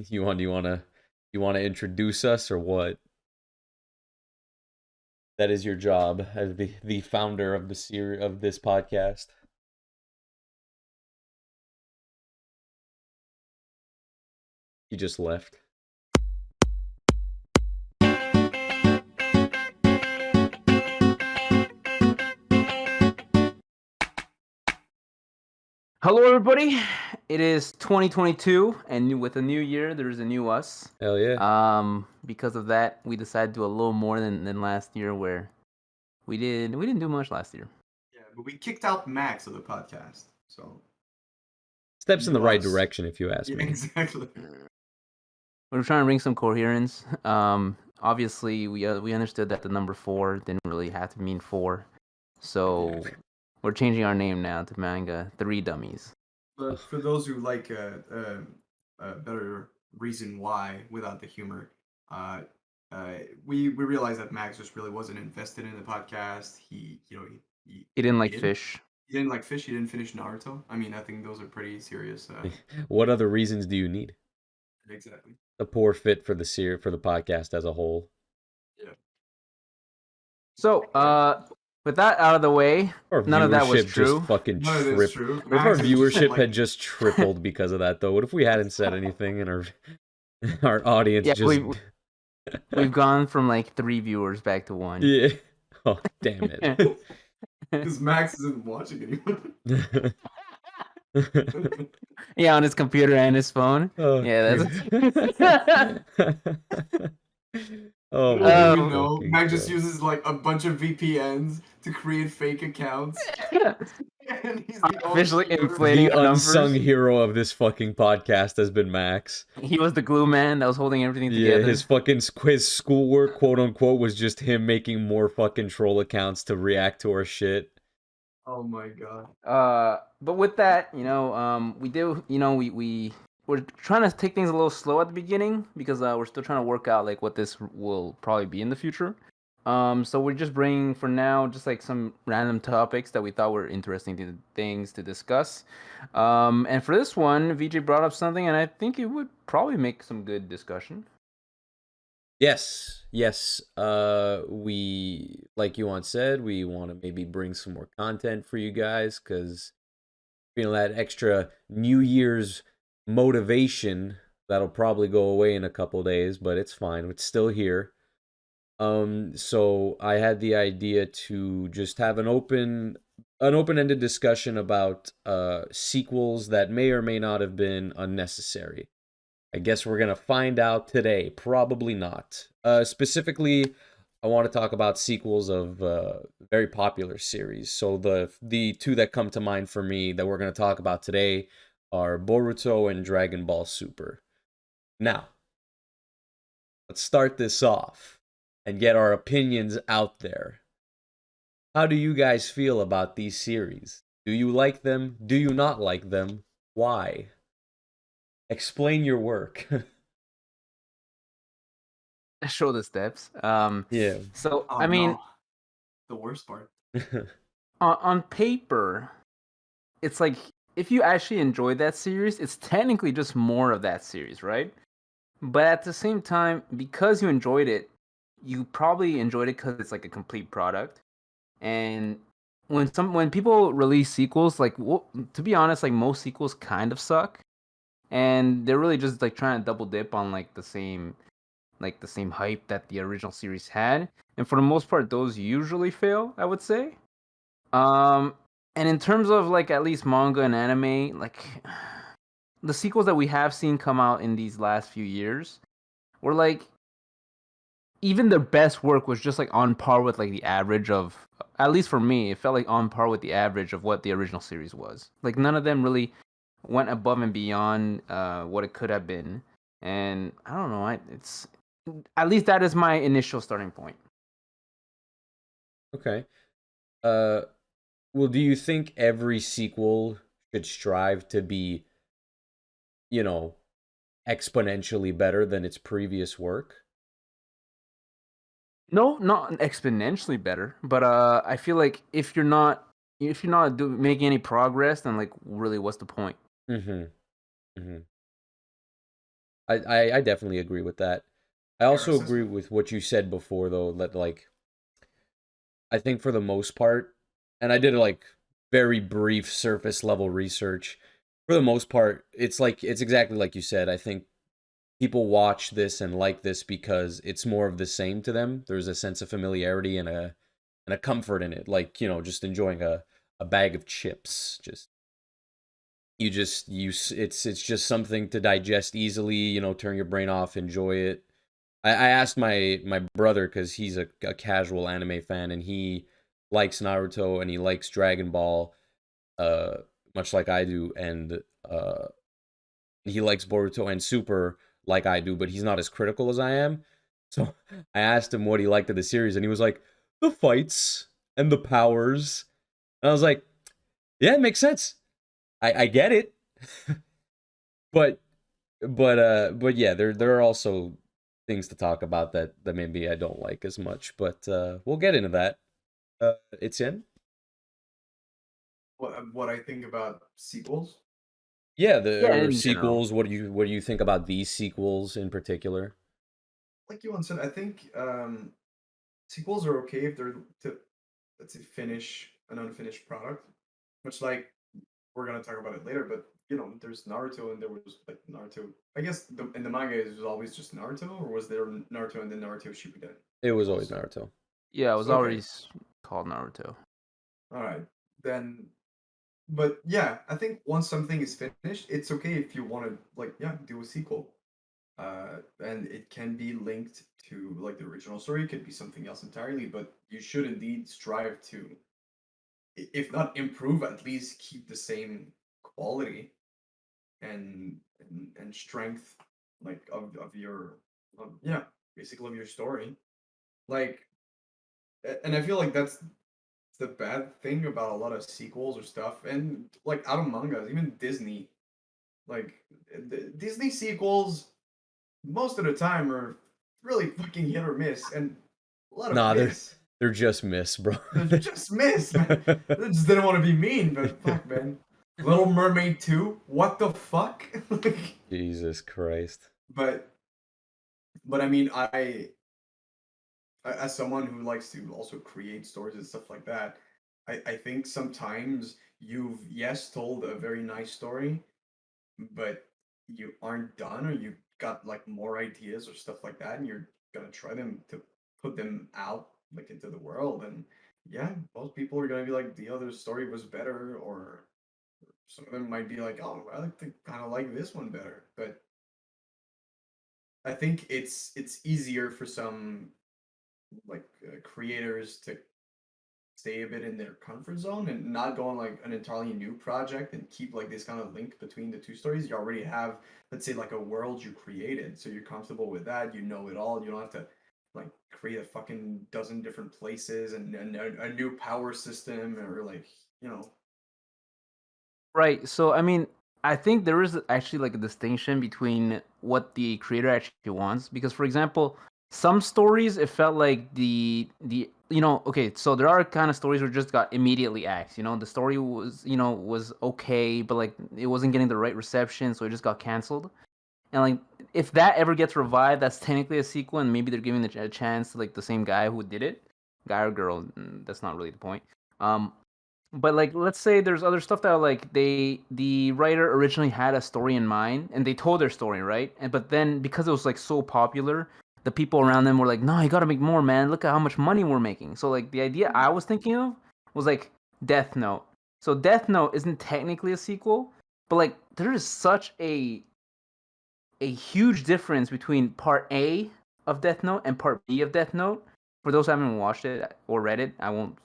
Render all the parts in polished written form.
You want to introduce us or what? That is your job as the founder of the series of this podcast. He just left. Hello, everybody. It is 2022, and with a new year, there's a new us. Hell yeah. Because of that, we decided to do a little more than last year, where we didn't do much last year. Yeah, but we kicked out Max of the podcast, so Steps in the new right us. direction, if you ask Yeah, me. exactly. We're trying to bring some coherence. Obviously, we understood that the number 4 didn't really have to mean 4, so we're changing our name now to Manga 3 Dummies. But for those who like a better reason why without the humor, we realized that Max just really wasn't invested in the podcast. He didn't like fish. He didn't like fish. He didn't finish Naruto. I mean, I think those are pretty serious. What other reasons do you need? Exactly. A poor fit for the podcast as a whole. Yeah. So, with that out of the way, none of that was true. Just fucking None of it is true. What if our viewership had just tripled because of that, though? What if we hadn't said anything and our audience just... We've gone from like 3 viewers back to 1. Yeah. Oh, damn it. Because Max isn't watching anymore. Yeah, on his computer and his phone. Oh, yeah, that's... Oh, Max just uses like a bunch of VPNs to create fake accounts. And he's officially inflating the unsung hero of this fucking podcast has been Max. He was the glue man that was holding everything together. Yeah, his schoolwork, quote unquote, was just him making more fucking troll accounts to react to our shit. Oh my god. But with that, we're trying to take things a little slow at the beginning because we're still trying to work out like what this will probably be in the future. So we're just bringing for now just like some random topics that we thought were interesting things to discuss. And for this one, VJ brought up something, and I think it would probably make some good discussion. Yes. We, like Yuan said, we want to maybe bring some more content for you guys because that extra New Year's motivation that'll probably go away in a couple days, but it's fine. It's still here. So I had the idea to just have an open-ended discussion about sequels that may or may not have been unnecessary. I guess we're gonna find out today. Probably not. Specifically, I want to talk about sequels of very popular series. So the 2 that come to mind for me that we're gonna talk about today are Boruto and Dragon Ball Super. Now, let's start this off and get our opinions out there. How do you guys feel about these series? Do you like them? Do you not like them? Why? Explain your work. Show the steps. Yeah. So, I mean... No. The worst part. on paper, it's like, if you actually enjoyed that series, it's technically just more of that series, right? But at the same time, because you enjoyed it, you probably enjoyed it because it's like a complete product. And when people release sequels, like, to be honest, like most sequels kind of suck, and they're really just like trying to double dip on like the same hype that the original series had. And for the most part, those usually fail, I would say. And in terms of like at least manga and anime, like the sequels that we have seen come out in these last few years were like, even their best work was just like on par with like the average of, at least for me, it felt like on par with the average of what the original series was. Like none of them really went above and beyond what it could have been. And I don't know, it's at least that is my initial starting point. Okay. Well, do you think every sequel should strive to be, exponentially better than its previous work? No, not exponentially better, but I feel like if you're not making any progress, then like really, what's the point? I definitely agree with that. I Fair also agree assessment. with what you said before, though, that like I think for the most part, and I did like very brief surface level research. For the most part, it's exactly like you said. I think people watch this and like this because it's more of the same to them. There's a sense of familiarity and a comfort in it, like just enjoying a bag of chips. Just you just you it's just something to digest easily. Turn your brain off, enjoy it. I asked my brother because he's a casual anime fan and he likes Naruto and he likes Dragon Ball, uh, much like I do, and he likes Boruto and Super like I do, but he's not as critical as I am. So I asked him what he liked of the series, and he was like, the fights and the powers. And I was like, yeah, it makes sense. I get it. but but yeah, there are also things to talk about that maybe I don't like as much, but we'll get into that. It's in. What I think about sequels? Yeah, Yeah, the or in general. sequels. What do you think about these sequels in particular? Like you once said, I think sequels are okay if they're to, let's say, finish an unfinished product. Much like we're gonna talk about it later, but there's Naruto and there was like Naruto. I guess in the manga it was always just Naruto, or was there Naruto and then Naruto Shippuden It was always also? Naruto. Yeah, it was So okay, already called Naruto. all right, then. But yeah, I think once something is finished, it's okay if you want to like do a sequel. And it can be linked to like the original story. It could be something else entirely, but you should indeed strive to, if not improve, at least keep the same quality and strength, like of your, yeah, basically of your story. Like, and I feel like that's the bad thing about a lot of sequels or stuff, and like out of mangas, even Disney, like Disney sequels most of the time are really fucking hit or miss, and a lot of Nah, miss. they're just miss, bro. They're just miss, man. I just didn't want to be mean, but fuck, man. Little Mermaid 2? What the fuck? Like, Jesus Christ. but but I mean, as someone who likes to also create stories and stuff like that, I think sometimes you've yes told a very nice story, but you aren't done, or you got like more ideas or stuff like that, and you're gonna try them to put them out like into the world. And yeah, most people are gonna be like, the other story was better, or some of them might be like, oh, I like to kind of like this one better. But I think it's easier for some like creators to stay a bit in their comfort zone and not go on like an entirely new project and keep like this kind of link between the two stories. You already have, let's say, like a world you created, so you're comfortable with that. You know it all. You don't have to like create a fucking dozen different places and a new power system, or like you know. Right. So I mean, I think there is actually like a distinction between what the creator actually wants. Because for example, some stories it felt like the okay, so there are kind of stories where just got immediately axed. The story was okay, but like it wasn't getting the right reception, so it just got canceled. And like if that ever gets revived, that's technically a sequel, and maybe they're giving a chance to like the same guy who did it, guy or girl. That's not really the point. Um, but like let's say there's other stuff that like the writer originally had a story in mind and they told their story, right? And but then because it was like so popular, the people around them were like, no, you gotta make more, man, look at how much money we're making. So like the idea I was thinking of was like Death Note. So Death Note isn't technically a sequel, but like there is such a huge difference between part A of Death Note and part B of Death Note. For those who haven't watched it or read it, I won't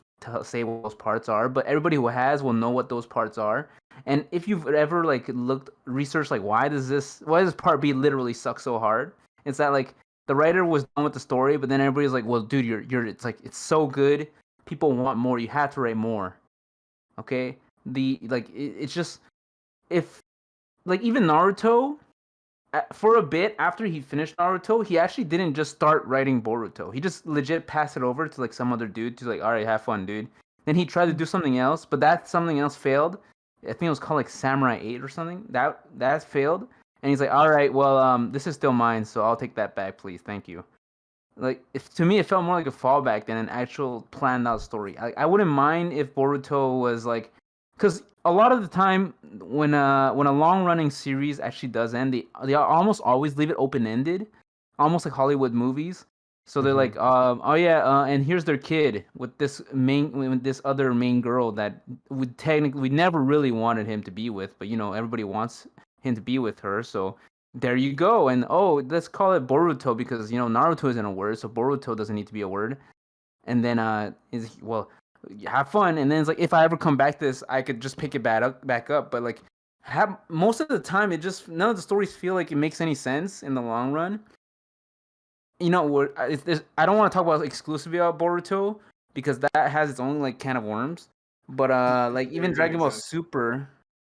say what those parts are, but everybody who has will know what those parts are. And if you've ever like looked researched like why does part B literally suck so hard? It's that like the writer was done with the story, but then everybody's like, well, dude, you're it's like it's so good, people want more. You have to write more. Okay, it's just if like even Naruto for a bit after he finished Naruto, he actually didn't just start writing Boruto. He just legit passed it over to like some other dude to like, all right, have fun, dude. Then he tried to do something else, but that something else failed. I think it was called like Samurai 8 or something. That failed. and he's like, all right, well, this is still mine, so I'll take that back, please, thank you. Like, if to me, it felt more like a fallback than an actual planned out story. I wouldn't mind if Boruto was like, because a lot of the time when a long running series actually does end, they almost always leave it open ended, almost like Hollywood movies. So they're like, oh yeah, and here's their kid with this other main girl that we never really wanted him to be with, but everybody wants him to be with her, so there you go. And let's call it Boruto because Naruto isn't a word, so Boruto doesn't need to be a word. And then well, have fun. And then it's like if I ever come back to this, I could just pick it back up. But like, have most of the time, it just none of the stories feel like it makes any sense in the long run. What? I don't want to talk about exclusively about Boruto because that has its own like can of worms. But like That even makes Dragon Ball sense. Super,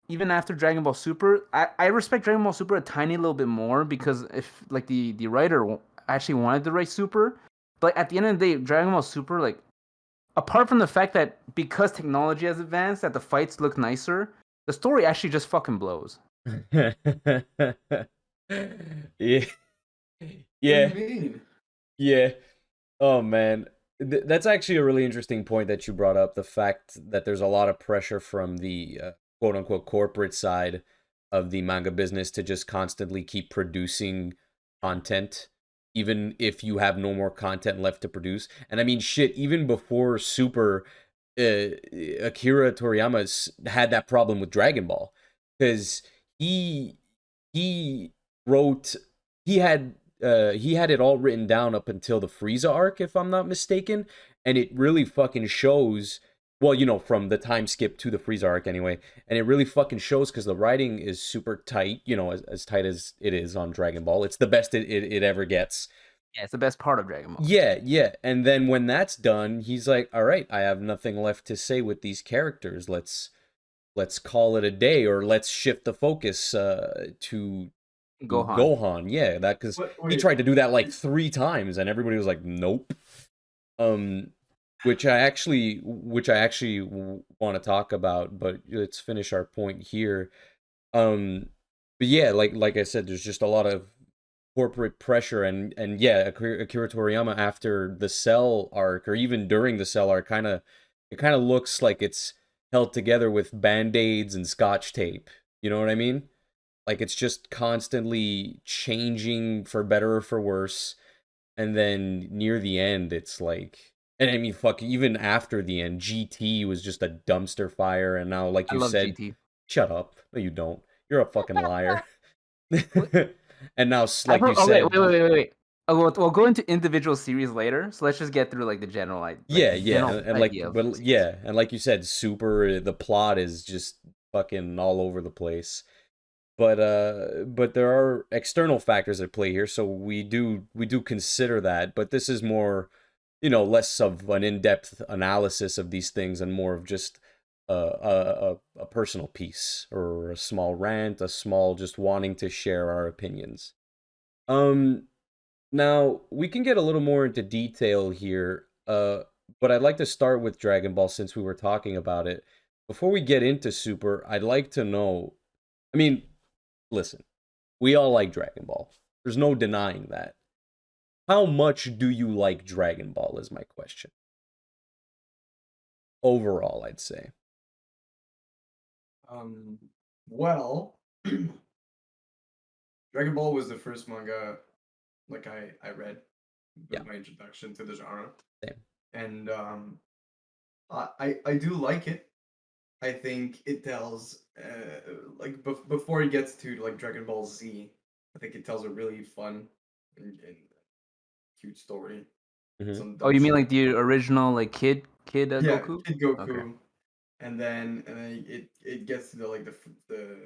even after Dragon Ball Super, I respect Dragon Ball Super a tiny little bit more because if like the writer actually wanted to write Super, but at the end of the day, Dragon Ball Super, like apart from the fact that because technology has advanced, that the fights look nicer, the story actually just fucking blows. Yeah. What do you Yeah. mean? Yeah. Oh man. That's actually a really interesting point that you brought up, the fact that there's a lot of pressure from the quote unquote corporate side of the manga business to just constantly keep producing content even if you have no more content left to produce. And I mean shit, even before Super, Akira Toriyama had that problem with Dragon Ball cuz he he wrote he had it all written down up until the Frieza arc, if I'm not mistaken, and it really fucking shows. Well, from the time skip to the Frieza arc anyway, and it really fucking shows because the writing is super tight. As tight as it is on Dragon Ball. It's the best it ever gets. Yeah, it's the best part of Dragon Ball. Yeah, yeah. And then when that's done, he's like, "All right, I have nothing left to say with these characters. Let's call it a day, or let's shift the focus to Gohan. Gohan." Yeah, that because What? he Wait. tried to do that like 3 times, and everybody was like, "Nope." Um, which I actually want to talk about, but let's finish our point here. But yeah, like I said, there's just a lot of corporate pressure, and yeah, Akira Toriyama after the Cell arc, or even during the Cell arc, it kind of looks like it's held together with band-aids and scotch tape. You know what I mean? Like it's just constantly changing for better or for worse. And then near the end, it's like, and I mean, fuck, even after the end, GT was just a dumpster fire. And now, like I you love said, GT. shut up. No, you don't. You're a fucking liar. And now, I've like you heard, okay, said, wait. We'll go into individual series later. So let's just get through like the general, yeah, yeah, general and like, idea of but series. yeah, and like you said, Super, the plot is just fucking all over the place. But there are external factors at play here, so we do consider that. But this is more, less of an in-depth analysis of these things and more of just a personal piece or a small rant, a small just wanting to share our opinions. Um, Now we can get a little more into detail here. But I'd like to start with Dragon Ball since we were talking about it. Before we get into Super, I'd like to know. I mean, listen, we all like Dragon Ball. There's no denying that. How much do you like Dragon Ball is my question. Overall, I'd say. Um. Well, Dragon Ball was the first manga like I read Yeah, with my introduction to the genre, same. and I do like it. I think it tells like before it gets to like Dragon Ball Z, I think it tells a really fun and cute story. Hmm. Some Oh, dumb you mean shit. like the original like kid Yeah, Goku? Kid Okay. Goku, and then it gets to the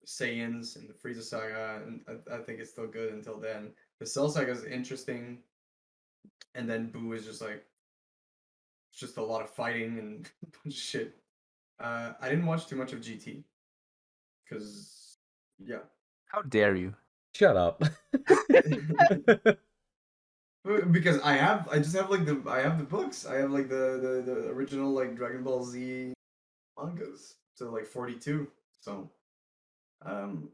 Saiyans and the Frieza saga, and I think it's still good until then. The Cell saga is interesting, and then Boo is just like it's just a lot of fighting and a bunch of shit. I didn't watch too much of GT because yeah. How dare you? Shut up. Because I just have like I have the books. I have like the original like Dragon Ball Z mangas. So like 42. So um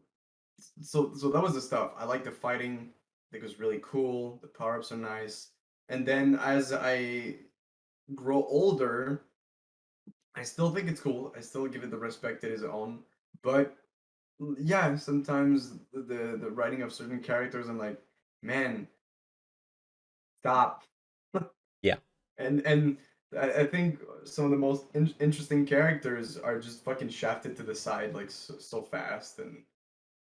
so that was the stuff. I like the fighting. I think it was really cool. The power ups are nice. And then as I grow older, I still think it's cool. I still give it the respect it is own. But yeah, sometimes the writing of certain characters, I'm like, man, stop. Yeah. And I think some of the most interesting characters are just fucking shafted to the side like so fast, and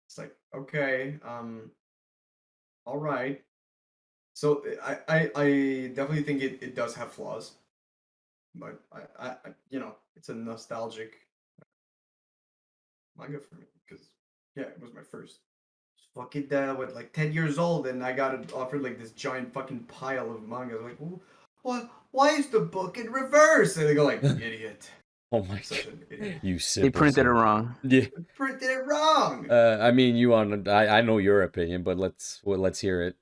it's like, okay, all right. So I definitely think it does have flaws, but you know, it's a nostalgic manga for me because yeah, it was my first. Fucking with like 10 years old, and I got it offered like this giant fucking pile of mangas. I'm like, what? Why is the book in reverse? And they go like, idiot. Oh my Such god. an idiot. You They simple printed it simp. wrong. Yeah. Printed it wrong. I mean, I know your opinion, but let's hear it.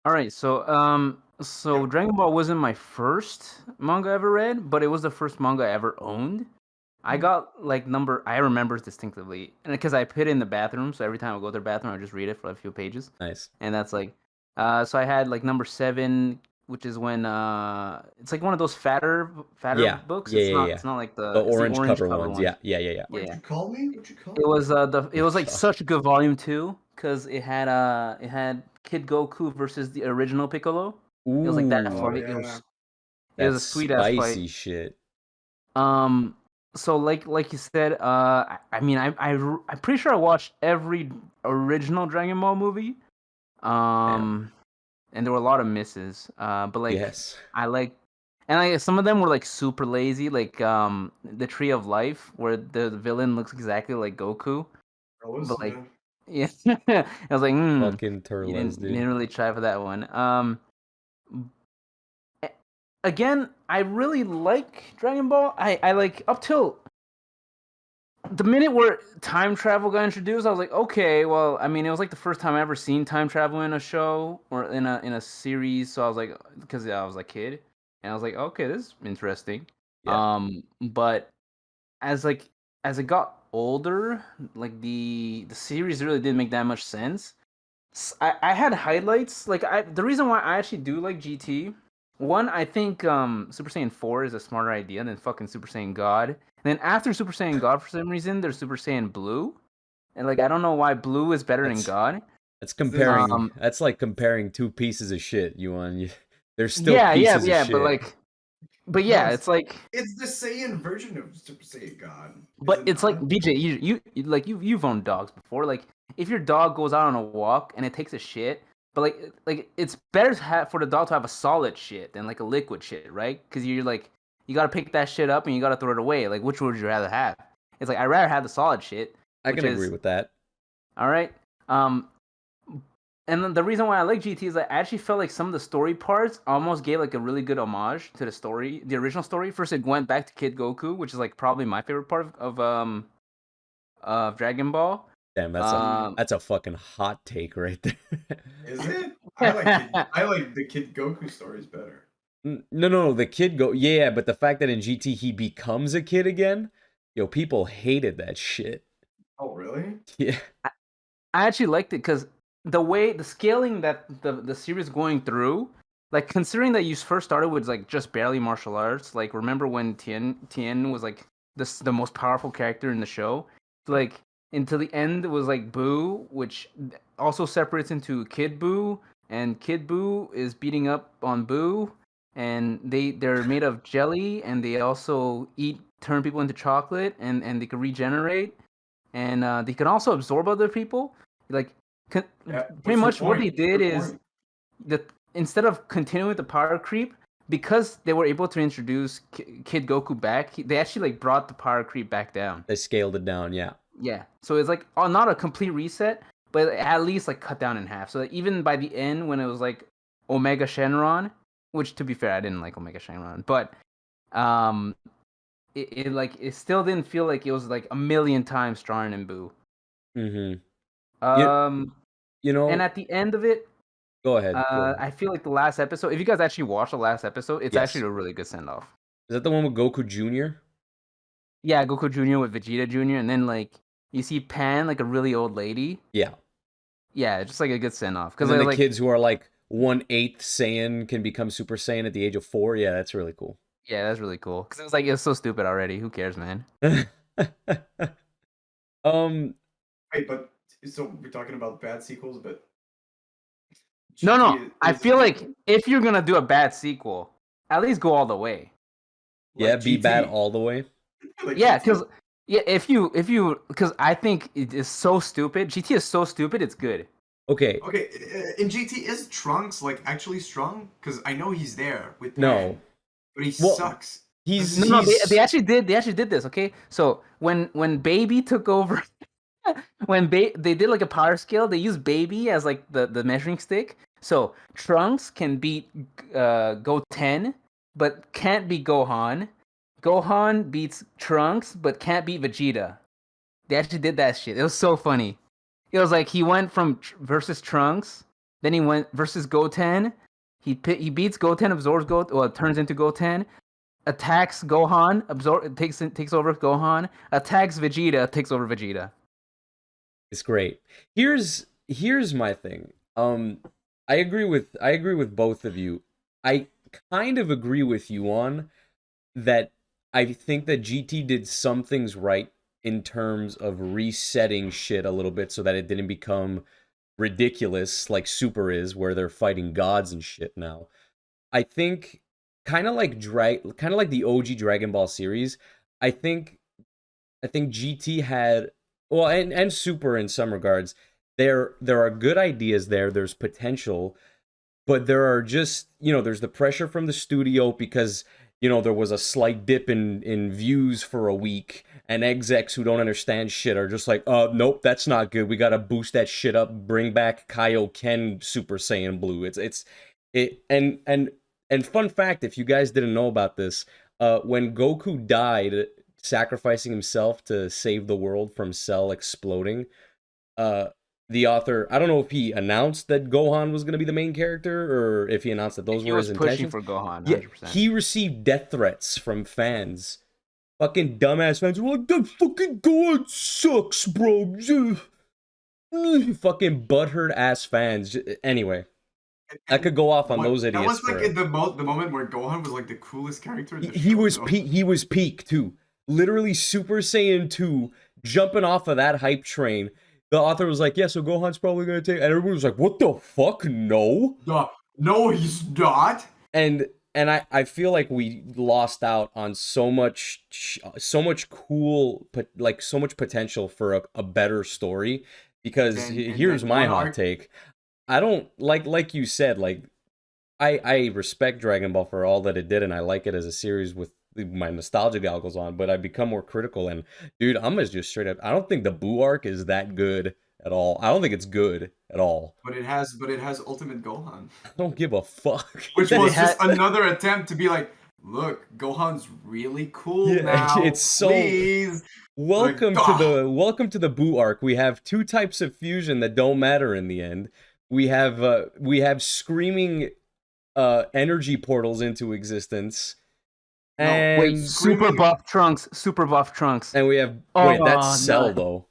All right, so Yep. Dragon Ball wasn't my first manga I ever read, but it was the first manga I ever owned. I got like I remember distinctively, and because I put it in the bathroom, so every time I go to the bathroom, I just read it for a few pages, Nice. and that's like, so I had like number 7, which is when it's like one of those fatter Yeah. books. Yeah, yeah, yeah. It's not like The it's the orange orange cover cover ones. one. Yeah, yeah, yeah, yeah. What'd Yeah, you call me? What'd you call it was it was like God. such a good volume too, because it had Kid Goku versus the original Piccolo. It was like that Oh Ooh, fight. yeah. It was a that's sweet ass fight. spicy shit. Um, so like you said, I mean, I'm pretty sure I watched every original Dragon Ball movie. Damn. And there were a lot of misses. But like Yes. I like, and like some of them were like super lazy, like the Tree of Life, where the villain looks exactly like Goku. That was But like, yeah. yeah, I was like, Fucking you Turles, didn't dude. really try for that one. A- Again, I really like Dragon Ball. I like up till the minute where time travel got introduced, I was like, okay, well, I mean, it was like the first time I ever seen time travel in a show or in a series. So I was like, because I was a kid, and I was like, okay, this is interesting. Yeah. But as like as it got older, like the series really didn't make that much sense. I had highlights. Like the reason why I actually do like GT, one, I think Super Saiyan 4 is a smarter idea than fucking Super Saiyan God. And then after Super Saiyan God, for some reason, there's Super Saiyan Blue, and like I don't know why Blue is better than That's God. that's This comparing. Um, That's like comparing two pieces of shit. They're still yeah, pieces of yeah, shit. but no, yeah, it's like, it's the Saiyan version of Super Saiyan God, is but it it's like not? BJ, like you've owned dogs before. Like if your dog goes out on a walk and it takes a shit, but like it's better to have for the dog to have a solid shit than like a liquid shit, right? Because you're like you gotta pick that shit up and you gotta throw it away. Like which would you rather have? It's like I'd rather have the solid shit, I which can agree is with that. all right. Um, and then the reason why I like GT is I actually felt like some of the story parts almost gave like a really good homage to the story, the original story. First, it went back to Kid Goku, which is like probably my favorite part of Dragon Ball. Damn, Um, that's a fucking hot take right there. Is it? I like the Kid Goku stories better. No, the kid go. Yeah, but the fact that in GT he becomes a kid again, yo, people hated that shit. Oh really? Yeah. I actually liked it because the scaling that the series going through, like considering that you first started with like just barely martial arts. Like remember when Tien was like the most powerful character in the show, like until the end was like Boo, which also separates into Kid Boo, and Kid Boo is beating up on Boo, and they're made of jelly, and they also turn people into chocolate, and they can regenerate, and they can also absorb other people. Like Yeah. pretty What's your much what they point? What's did your is point? that instead of continuing with the power creep, because they were able to introduce Kid Goku back, they actually like brought the power creep back down. They scaled it down, yeah. Yeah, so it's like not a complete reset, but at least like cut down in half. So that even by the end, when it was like Omega Shenron, which to be fair, I didn't like Omega Shenron, but um, it still didn't feel like it was like a million times stronger than Boo. Mm-hmm. You, Um, you and know, at the end of it, go ahead, go ahead. I feel like the last episode. If you guys actually watch the last episode, it's actually Yes. a really good send off. Is that the one with Goku Jr.? Yeah, Goku Jr. with Vegeta Jr. and then like You see Pan, like a really old lady. Yeah. Yeah, just like a good send off. And Because then the like, kids who are like 1/8 Saiyan can become Super Saiyan at the age of 4. Yeah, that's really cool. yeah, that's really cool. Because it was like it's so stupid already. Who cares, man? um, Wait, but so we're talking about bad sequels, but No, GT no. I is feel good. like if you're gonna do a bad sequel, at least go all the way. yeah, Like be bad GT, all the way. like Yeah, GT. because yeah, if you because I think it is so stupid. GT is so stupid. It's good. Okay, Okay, in GT is Trunks like actually strong? Because I know he's there with Pan, no. but he Well, sucks. he's Doesn't No, no. he? They he's actually did this. Okay, so when Baby took over, they did like a power scale. They used Baby as like the measuring stick. So Trunks can beat Goten, but can't beat Gohan. Gohan beats Trunks, but can't beat Vegeta. They actually did that shit. It was so funny. It was like he went from versus Trunks, then he went versus Goten. He beats Goten, absorbs Goten, well, turns into Goten, attacks Gohan, takes over Gohan, attacks Vegeta, takes over Vegeta. it's great. Here's my thing. I agree with both of you. I kind of agree with you on that. I think that GT did some things right in terms of resetting shit a little bit so that it didn't become ridiculous like Super is, where they're fighting gods and shit now. I think kind of like the OG Dragon Ball series. I think I think GT had, well, and Super in some regards. There are good ideas there. There's potential, but there are just, there's the pressure from the studio because there was a slight dip in views for a week, and execs who don't understand shit are just like, nope, that's not good, we gotta boost that shit up, bring back Kaioken Super Saiyan Blue. And fun fact, if you guys didn't know about this, when Goku died sacrificing himself to save the world from Cell exploding, uh the author, I don't know if he announced that Gohan was going to be the main character or if he announced that those He were his was pushing intentions. for Gohan, Yeah, 100%. he received death threats from fans. Fucking dumbass fans were like, that fucking Gohan sucks, bro. Fucking butthurt ass fans. Anyway, I And could go off on what those that idiots was like for. in the moment where Gohan was like the coolest character in the He show, was though. peak. He was peak too. Literally Super Saiyan 2, jumping off of that hype train. The author was like, "Yeah, so Gohan's probably gonna take," and everyone was like, "What the fuck? No!" Duh. No, he's not. And I feel like we lost out on so much cool, but like so much potential for a better story. Because And here's that my one hot arc. take. I don't like you said, like I respect Dragon Ball for all that it did, and I like it as a series with my nostalgia goggles on. But I become more critical, and dude, I'm gonna just straight up. I don't think the Boo arc is that good at all. I don't think it's good at all. But it has Ultimate Gohan, I don't give a fuck. which They was had just another attempt to be like, look, Gohan's really cool Yeah, now. it's so. Please, like, Welcome to the Boo arc. We have two types of fusion that don't matter in the end. We have screaming energy portals into existence, no, wait, and screaming. Super buff Trunks. we have, wait, that's Oh no, Cell though.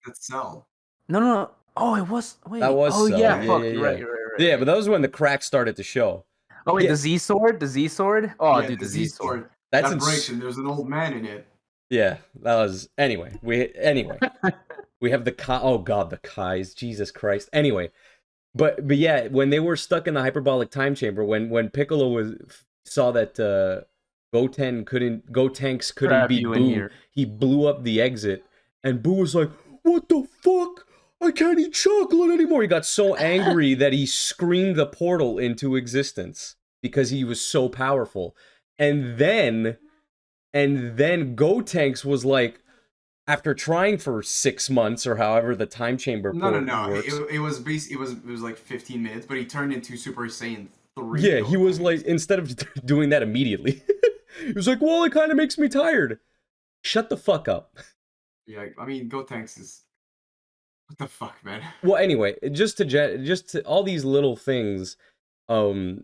That's Cell. no, no, no. Oh, it was. That Wait. was Oh Cell. yeah, Yeah, Yeah. yeah, fuck. You're right. yeah. You're right. You're Yeah, right. but that was when the cracks started to show. Oh wait, Yeah, the Z sword. The Z sword. Oh, Yeah, dude, the the Z Z sword. sword that's that in. breaks, and there's an old man in it. Yeah, that was anyway. We have the Kai. Oh god, the Kais. Jesus Christ. Anyway, but yeah, when they were stuck in the hyperbolic time chamber, when Piccolo saw that Gotenks couldn't Trap beat you in Boo, here. he blew up the exit, and Boo was like, "What the fuck? I can't eat chocolate anymore." He got so angry that he screamed the portal into existence because he was so powerful. And then Gotenks was like, after trying for 6 months or however the time chamber No, no, port no. It, works. it was it was like 15 minutes, but he turned into Super Saiyan 3 Yeah, he was like, Gotenks. instead of doing that immediately, he was like, well, it kind of makes me tired. Shut the fuck up. Yeah, I mean, Gotenks is what the fuck, man. Well, anyway, just to all these little things, um,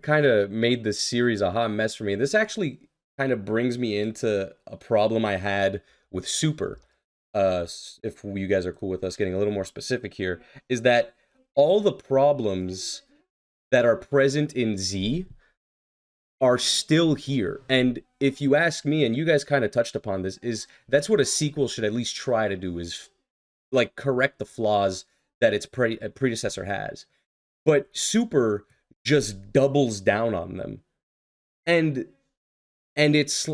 kind of made this series a hot mess for me. This actually kind of brings me into a problem I had with Super. if you guys are cool with us getting a little more specific here, is that all the problems that are present in Z are still here. And if you ask me, and you guys kind of touched upon this, is that's what a sequel should at least try to do, is like correct the flaws that its predecessor has. But Super just doubles down on them. And it's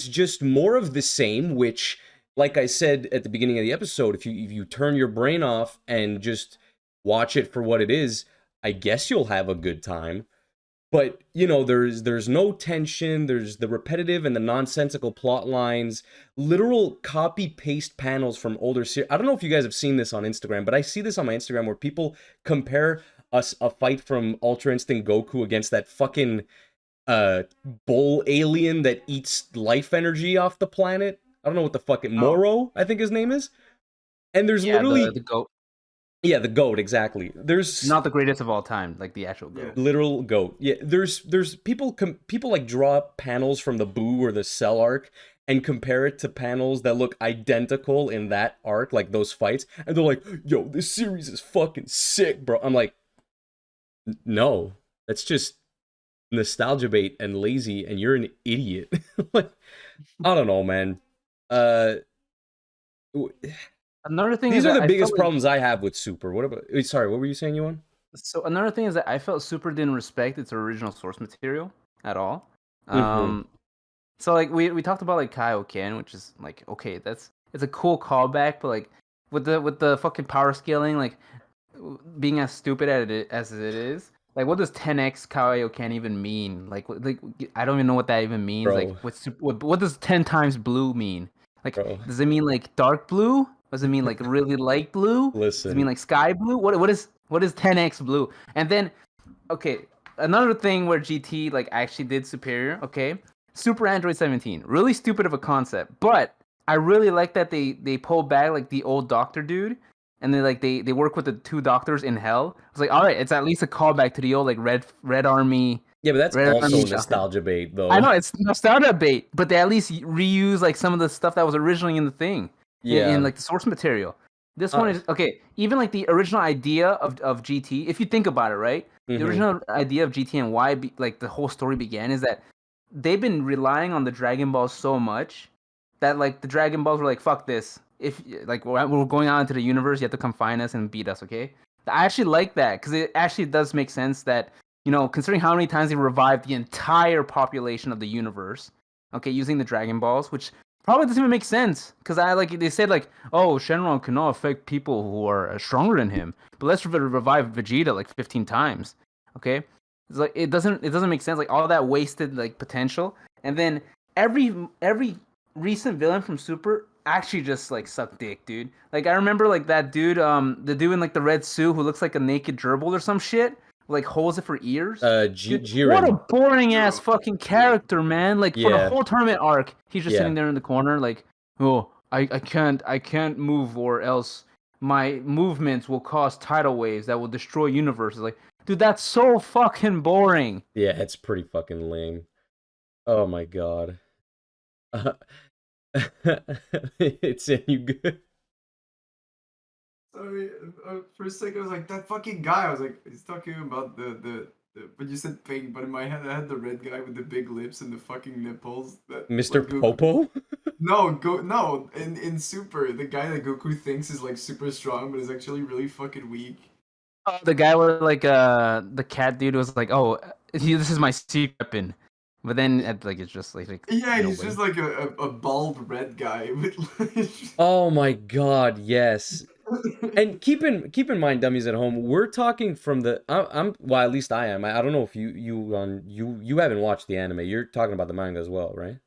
just more of the same, which, like I said at the beginning of the episode, if you turn your brain off and just watch it for what it is, I guess you'll have a good time. But there's no tension. There's the repetitive and the nonsensical plot lines, literal copy paste panels from older series. I don't know if you guys have seen this on Instagram, but I see this on my Instagram where people compare a fight from Ultra Instinct Goku against that fucking bull alien that eats life energy off the planet. I don't know what the fucking Oh, Moro, I think his name is. And there's yeah, literally, the goat, yeah, the goat, exactly. There's not the greatest of all time, like the actual Yeah. goat. literal goat. Yeah, there's people like draw up panels from the Boo or the Cell arc and compare it to panels that look identical in that arc, like those fights, and they're like, "Yo, this series is fucking sick, bro." I'm like, "No, that's just nostalgia bait and lazy, and you're an idiot." Like, I don't know, man. Uh, Another thing is these are that the I felt biggest like problems I have with Super. What about? Sorry, what were you saying, you on? so another thing is that I felt Super didn't respect its original source material at all. Mm-hmm. Um, so like we talked about like Kaioken, which is like okay, it's a cool callback, but like with the fucking power scaling, like being as stupid as it is, like what does 10x Kaioken even mean? Like I don't even know what that even means. Like Bro, what does 10 times blue mean? Like bro, does it mean like dark blue? Does it mean like really light blue? Does it mean listen. like sky blue? What is 10x blue? And then okay, another thing where GT like actually did superior. Okay, Super Android 17, really stupid of a concept, but I really like that they pulled back like the old doctor dude, and they work with the two doctors in hell. It's like all right, it's at least a callback to the old like Red Army, Yeah, but that's Red also Army doctor. nostalgia bait, I though. know it's nostalgia bait, but they at least reuse like some of the stuff that was originally in the thing, in Yeah. like the source material. This one Uh, is okay. Even like the original idea of GT, if you think about it, right? The mm-hmm. original idea of GT and why like the whole story began is that they've been relying on the Dragon Balls so much that like the Dragon Balls were like, fuck this. If like we're going out into the universe, you have to come find us and beat us, okay? I actually like that because it actually does make sense that considering how many times they revived the entire population of the universe, okay, using the Dragon Balls, which probably doesn't even make sense because I like they said like, oh, Shenron cannot affect people who are stronger than him, but let's revive Vegeta like 15 times, okay? It's like it doesn't make sense like all that wasted like potential, and then every recent villain from Super actually just like suck dick, dude. Like I remember like that dude, the dude in like the red suit who looks like a naked gerbil or some shit, like holds it for ears. Dude, what a Jiren. boring ass Zero. fucking Zero. character, man. Like for the Yeah, whole tournament arc, he's just yeah. sitting there in the corner, like, oh, I can't move, or else my movements will cause tidal waves that will destroy universes. Like, dude, that's so fucking boring. Yeah, it's pretty fucking lame. Oh my god. Uh, it's in you good. Sorry, for a second I was like, that fucking guy. I was like, he's talking about but you said pink, but in my head I had the red guy with the big lips and the fucking nipples. That Mr. what Goku. Popo? No, in Super, the guy that Goku thinks is like super strong, but is actually really fucking weak. Oh, the guy with like the cat dude was like, oh, this is my secret weapon, but then like it's just like Yeah, he's nobody. just like a bald red guy with like. Oh my god, yes. And keep in mind, dummies at home, we're talking from the I'm well, at least I am. I don't know if you haven't watched the anime. You're talking about the manga as well, right?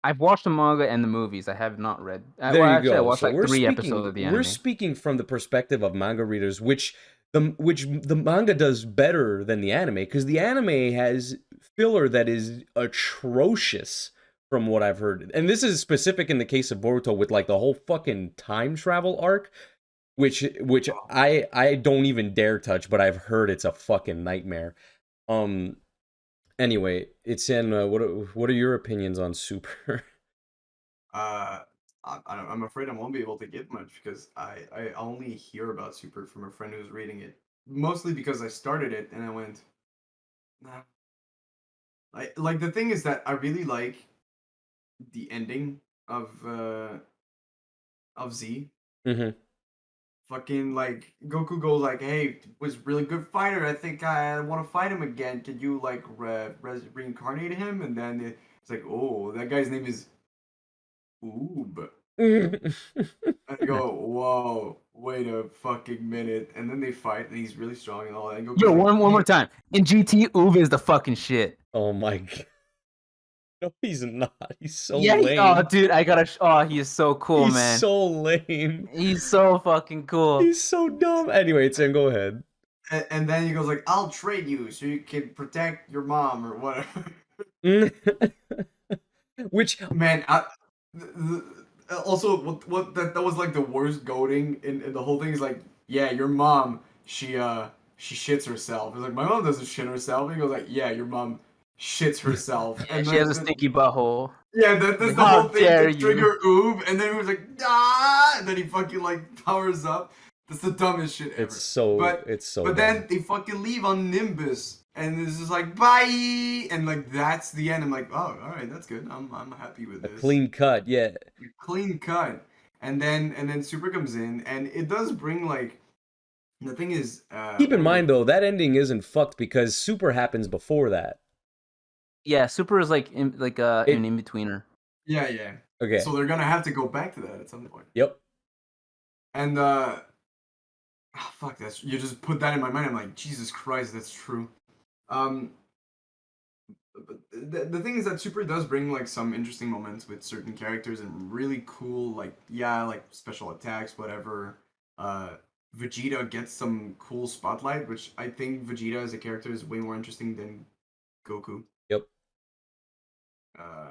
I've watched the manga and the movies. I have not read. There Well, you actually, I go. watched So like we're 3 episodes speaking of the we're anime. speaking from the perspective of manga readers, which the manga does better than the anime, because the anime has filler that is atrocious from what I've heard. And this is specific in the case of Boruto with like the whole fucking time travel arc, which I don't even dare touch, but I've heard it's a fucking nightmare. Um anyway, it's in what are your opinions on Super? uh, I'm afraid I won't be able to get much because I only hear about Super from a friend who's reading it. Mostly because I started it and I went, nah. Like the thing is that I really like the ending of Z. Mm-hmm. Fucking like Goku goes like, "Hey, was really good fighter. I think I want to fight him again. Can you like reincarnate him?" And then it's like, "Oh, that guy's name is Oob." And I go, "Whoa, wait a fucking minute." And then they fight, and he's really strong and all that. And Yo, Goku's like, one more "Hey." time. In GT, Uve is the fucking shit. Oh my god. No, he's not. He's so Yeah, oh, lame. dude, I gotta. Oh, he is so cool, He's man. so lame. He's so fucking cool. He's so dumb. Anyway, Tim, go ahead. And then he goes like, "I'll trade you so you can protect your mom or whatever." Which Man, also what that was like the worst goading in the whole thing is like, yeah, your mom, she shits herself. It's like my mom doesn't shit herself. And he goes like, yeah, your mom shits herself. Yeah, And she has a then stinky butthole. yeah, that's Like, the how whole thing dare to you? trigger Oob, and then he was like, ah, and then he fucking like powers up. That's the dumbest shit ever. it's so But dumb. then they fucking leave on Nimbus, and it's just like bye, and like that's the end. I'm like, oh, all right, that's good. I'm happy with A this. clean cut, yeah. Clean cut. And then Super comes in, and it does bring like the thing is. Keep in What mind though, that ending isn't fucked because Super happens before that. Yeah, Super is like an It in-betweener. Yeah, yeah. okay. So they're gonna have to go back to that at some point. Yep. And fuck, that's you just put that in my mind. I'm like, Jesus Christ, that's true. Um, but the thing is that Super does bring like some interesting moments with certain characters and really cool, like yeah, like special attacks, whatever. Uh, Vegeta gets some cool spotlight, which I think Vegeta as a character is way more interesting than Goku. Yep. Uh,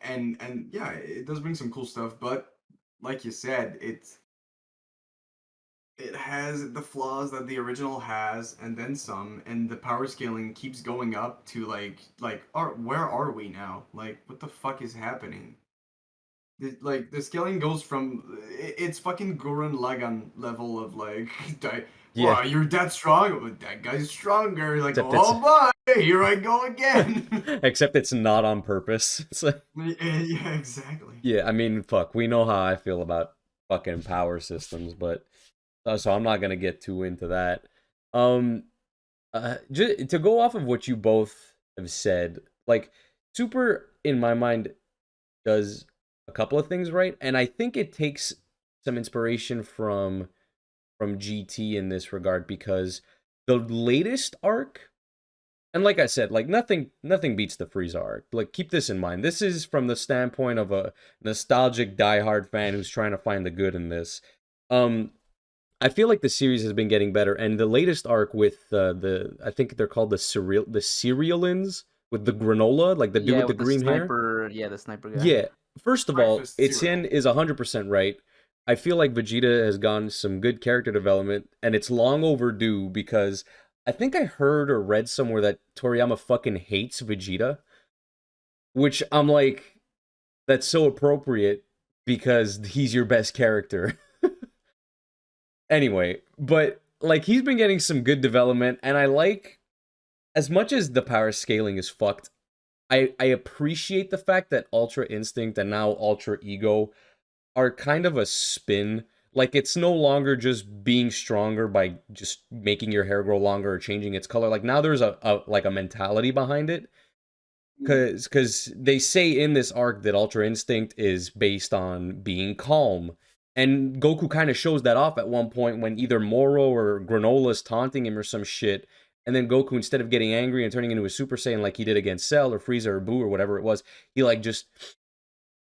and yeah, it does bring some cool stuff, but like you said, it has the flaws that the original has and then some, and the power scaling keeps going up to where are we now, like what the fuck is happening. The scaling goes from it's fucking Gurren Lagann level of like Yeah. wow, you're that strong, but that guy's stronger, like Except oh boy, here I go again. Except it's not on purpose. It's like Yeah, exactly. yeah, I mean, fuck, we know how I feel about fucking power systems, but so I'm not gonna get too into that. Um, to go off of what you both have said, like Super in my mind does a couple of things right, and I think it takes some inspiration from GT in this regard because the latest arc, and like I said, like nothing beats the Frieza arc. Like keep this in mind. This is from the standpoint of a nostalgic diehard fan who's trying to find the good in this. Um, I feel like the series has been getting better, and the latest arc with the I think they're called the Cerealins with the granola, like the dude Yeah, with the with the green hair. sniper. Yeah, the sniper guy. Yeah. First of all, Breakfast Etienne cereal. is 100% right. I feel like Vegeta has gotten some good character development, and it's long overdue because I think I heard or read somewhere that Toriyama fucking hates Vegeta, which I'm like, that's so appropriate because he's your best character. Anyway, but like he's been getting some good development, and I like as much as the power scaling is fucked. I appreciate the fact that Ultra Instinct and now Ultra Ego are kind of a spin. Like it's no longer just being stronger by just making your hair grow longer or changing its color. Like now there's a like a mentality behind it. Cause they say in this arc that Ultra Instinct is based on being calm. And Goku kind of shows that off at one point when either Moro or Granola's taunting him or some shit. And then Goku, instead of getting angry and turning into a Super Saiyan like he did against Cell or Frieza or Boo or whatever it was, he like just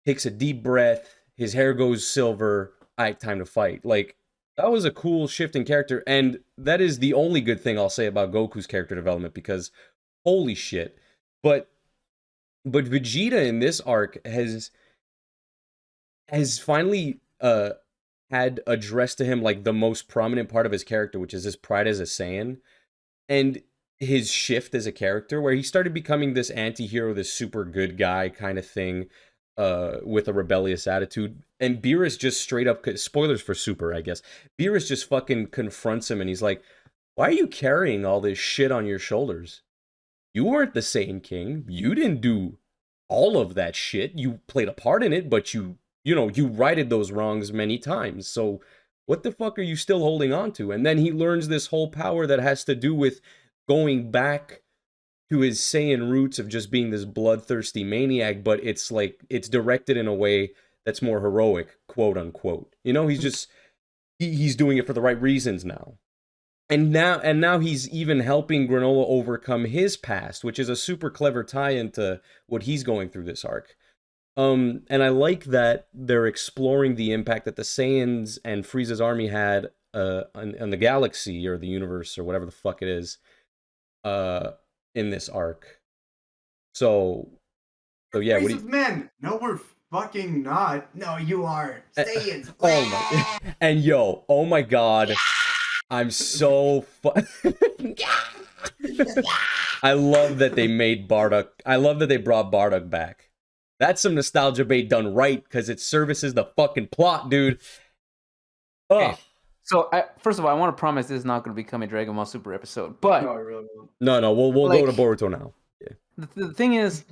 takes a deep breath, his hair goes silver, alright, time to fight. Like, that was a cool shift in character, and that is the only good thing I'll say about Goku's character development, because holy shit. But Vegeta in this arc has finally had addressed to him like the most prominent part of his character, which is his pride as a Saiyan. And his shift as a character, where he started becoming this anti-hero, this super good guy kind of thing. with a rebellious attitude. And Beerus just straight up, spoilers for Super, I guess. Beerus just fucking confronts him and he's like, why are you carrying all this shit on your shoulders? You weren't the Saiyan King. You didn't do all of that shit. You played a part in it, but you righted those wrongs many times. So what the fuck are you still holding on to? And then he learns this whole power that has to do with going back to his Saiyan roots of just being this bloodthirsty maniac, but it's like it's directed in a way that's more heroic, quote unquote. He's just he's doing it for the right reasons now. And now he's even helping Granola overcome his past, which is a super clever tie into what he's going through this arc. And I like that they're exploring the impact that the Saiyans and Frieza's army had on the galaxy or the universe or whatever the fuck it is in this arc. So yeah. Race of men. No, we're fucking not. No, you are. Saiyans. Oh my. And yo, oh my god. I'm so I love that they made Bardock. I love that they brought Bardock back. That's some nostalgia bait done right, because it services the fucking plot, dude. Okay. So, first of all, I want to promise this is not going to become a Dragon Ball Super episode, but No, I really won't. No, we'll go to Boruto now. Yeah. The thing is,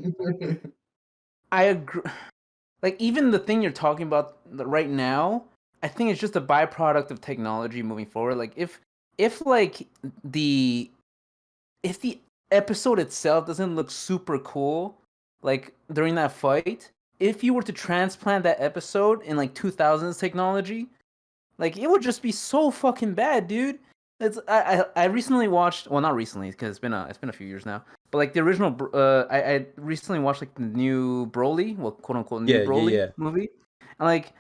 I agree. Like, even the thing you're talking about right now, I think it's just a byproduct of technology moving forward. Like, if the episode itself doesn't look super cool, like during that fight, if you were to transplant that episode in like 2000s technology, like it would just be so fucking bad, dude. I recently watched, well, not recently because it's been a few years now, but like the original I recently watched like the new Broly, well, quote unquote new Broly movie, and like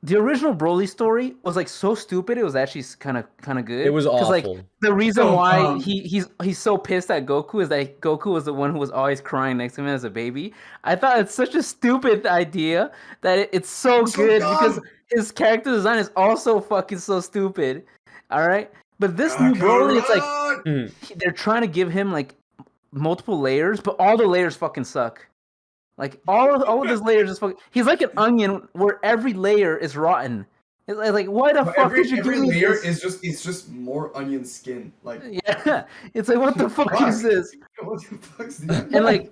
the original Broly story was like so stupid. It was actually kind of good. It was awful. Like the reason why he's so pissed at Goku is that Goku was the one who was always crying next to him as a baby. I thought it's such a stupid idea that it's so good because his character design is also fucking so stupid. All right, but this new Broly, it's like they're trying to give him like multiple layers, but all the layers fucking suck. Like all of his layers is fucking. He's like an onion where every layer is rotten. It's like, why the fuck did you give me this? Every layer is just more onion skin. Like yeah, it's like what the fuck is this? What the fuck's the And like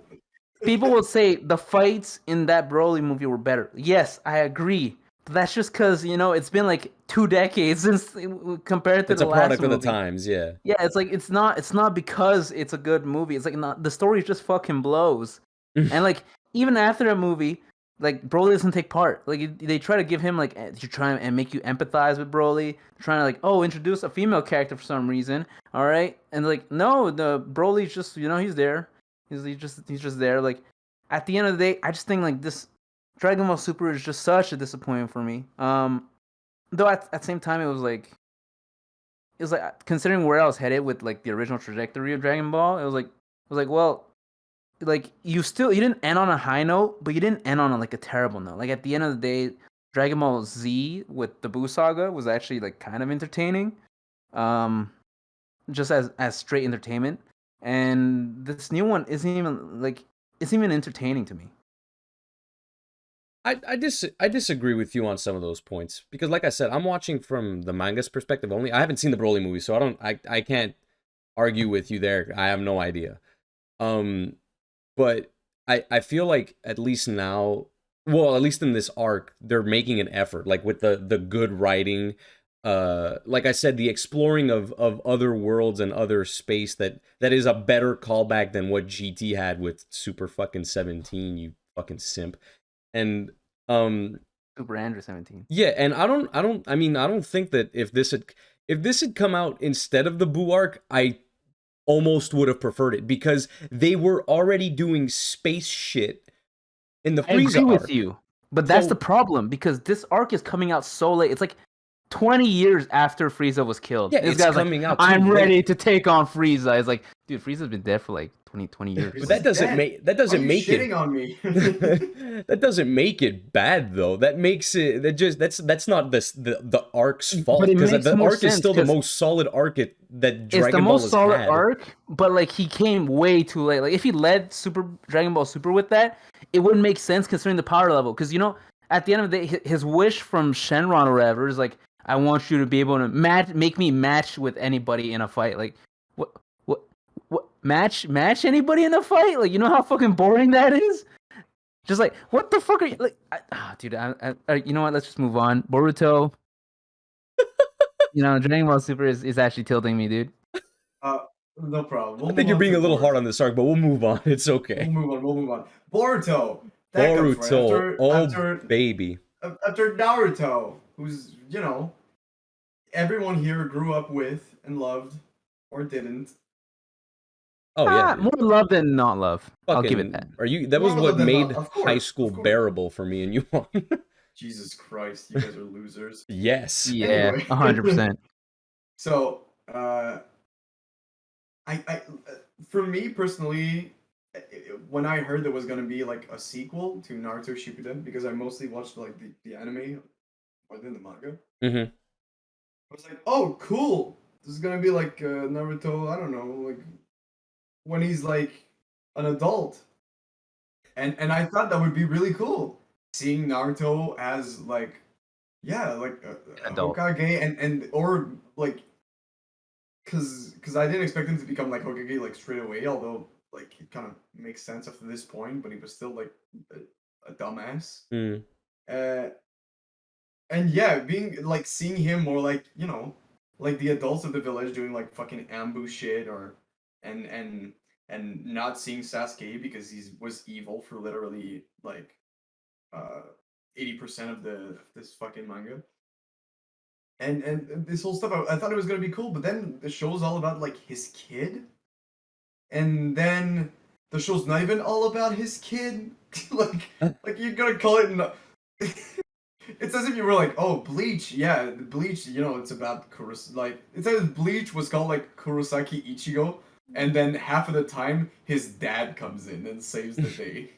people will say the fights in that Broly movie were better. Yes, I agree. But that's just because it's been like 2 decades since compared to the last movie. It's a product of the times, yeah. Yeah, it's like it's not because it's a good movie. It's like the story just fucking blows. And like even after a movie, like Broly doesn't take part. Like they try to give him like to try and make you empathize with Broly, trying to like introduce a female character for some reason. All right, and like no, the Broly's just he's there. He's just there. Like at the end of the day, I just think like this Dragon Ball Super is just such a disappointment for me. Though at the same time it was like considering where I was headed with like the original trajectory of Dragon Ball, it was like well. Like you didn't end on a high note, but you didn't end on like a terrible note. Like at the end of the day, Dragon Ball Z with the Buu saga was actually like kind of entertaining, just as straight entertainment. And this new one isn't even entertaining to me. I disagree with you on some of those points because, like I said, I'm watching from the manga's perspective only. I haven't seen the Broly movie, so I can't argue with you there. I have no idea. But I feel like at least now, well, at least in this arc, they're making an effort, like with the good writing. Like I said, the exploring of other worlds and other space that is a better callback than what GT had with Super fucking 17, you fucking simp. And Super Andrew 17. Yeah, and I don't think that if this had come out instead of the Buu arc, I almost would have preferred it because they were already doing space shit in the Frieza arc. I agree with you, but that's the problem because this arc is coming out so late. It's like 20 years after Frieza was killed. Yeah, This it's guy's coming like, out too I'm late. ready to take on Frieza. It's like, dude, Frieza's been dead for like 20 years. But that doesn't dead. make Are you make shitting it on me? that doesn't make it bad though. That makes it that's not the arc's fault, But it because makes the more arc is sense, still the 'cause most solid arc that it's the Dragon Ball most has solid had. arc, but like he came way too late. Like if he led Super Dragon Ball Super with that, it wouldn't make sense considering the power level. Because at the end of the day, his wish from Shenron or whatever is like, I want you to be able to make me match with anybody in a fight. Like what match anybody in a fight? Like, you know how fucking boring that is. Just like, what the fuck are you like? Dude, you know what? Let's just move on. Boruto. Dragon Ball Super is actually tilting me, dude. No problem. We'll I think move you're on being to a little hard Boruto. on this arc, but we'll move on. It's okay. We'll move on. Boruto. That comes right Boruto, baby. after Naruto, who's, everyone here grew up with and loved, or didn't. Oh yeah, more love than not love. I'll give it that. That was More what love than made not, of course, high school of course. bearable for me and you. Jesus Christ, you guys are losers. Yes. Yeah, Anyway. 100%. So, for me personally, when I heard there was gonna be like a sequel to Naruto Shippuden, because I mostly watched like the anime more than the manga, Mm-hmm. I was like, oh, cool. This is gonna be like Naruto. I don't know, like when he's like an adult, and I thought that would be really cool, seeing Naruto as like, yeah, like a Adult. Hokage, and or like, cause I didn't expect him to become like Hokage like straight away, although like it kind of makes sense up to this point, but he was still like a dumbass. Mm. And yeah, being like seeing him more like, like the adults of the village doing like fucking ambush shit, or and and not seeing Sasuke because he was evil for literally like 80% of this fucking manga. And this whole stuff, I thought it was gonna be cool, but then the show's all about like his kid, and then the show's not even all about his kid. like you're gonna call it. It's as if you were like, oh, Bleach, yeah, Bleach, it's about like, it's as if Bleach was called like Kurosaki Ichigo, and then half of the time his dad comes in and saves the day.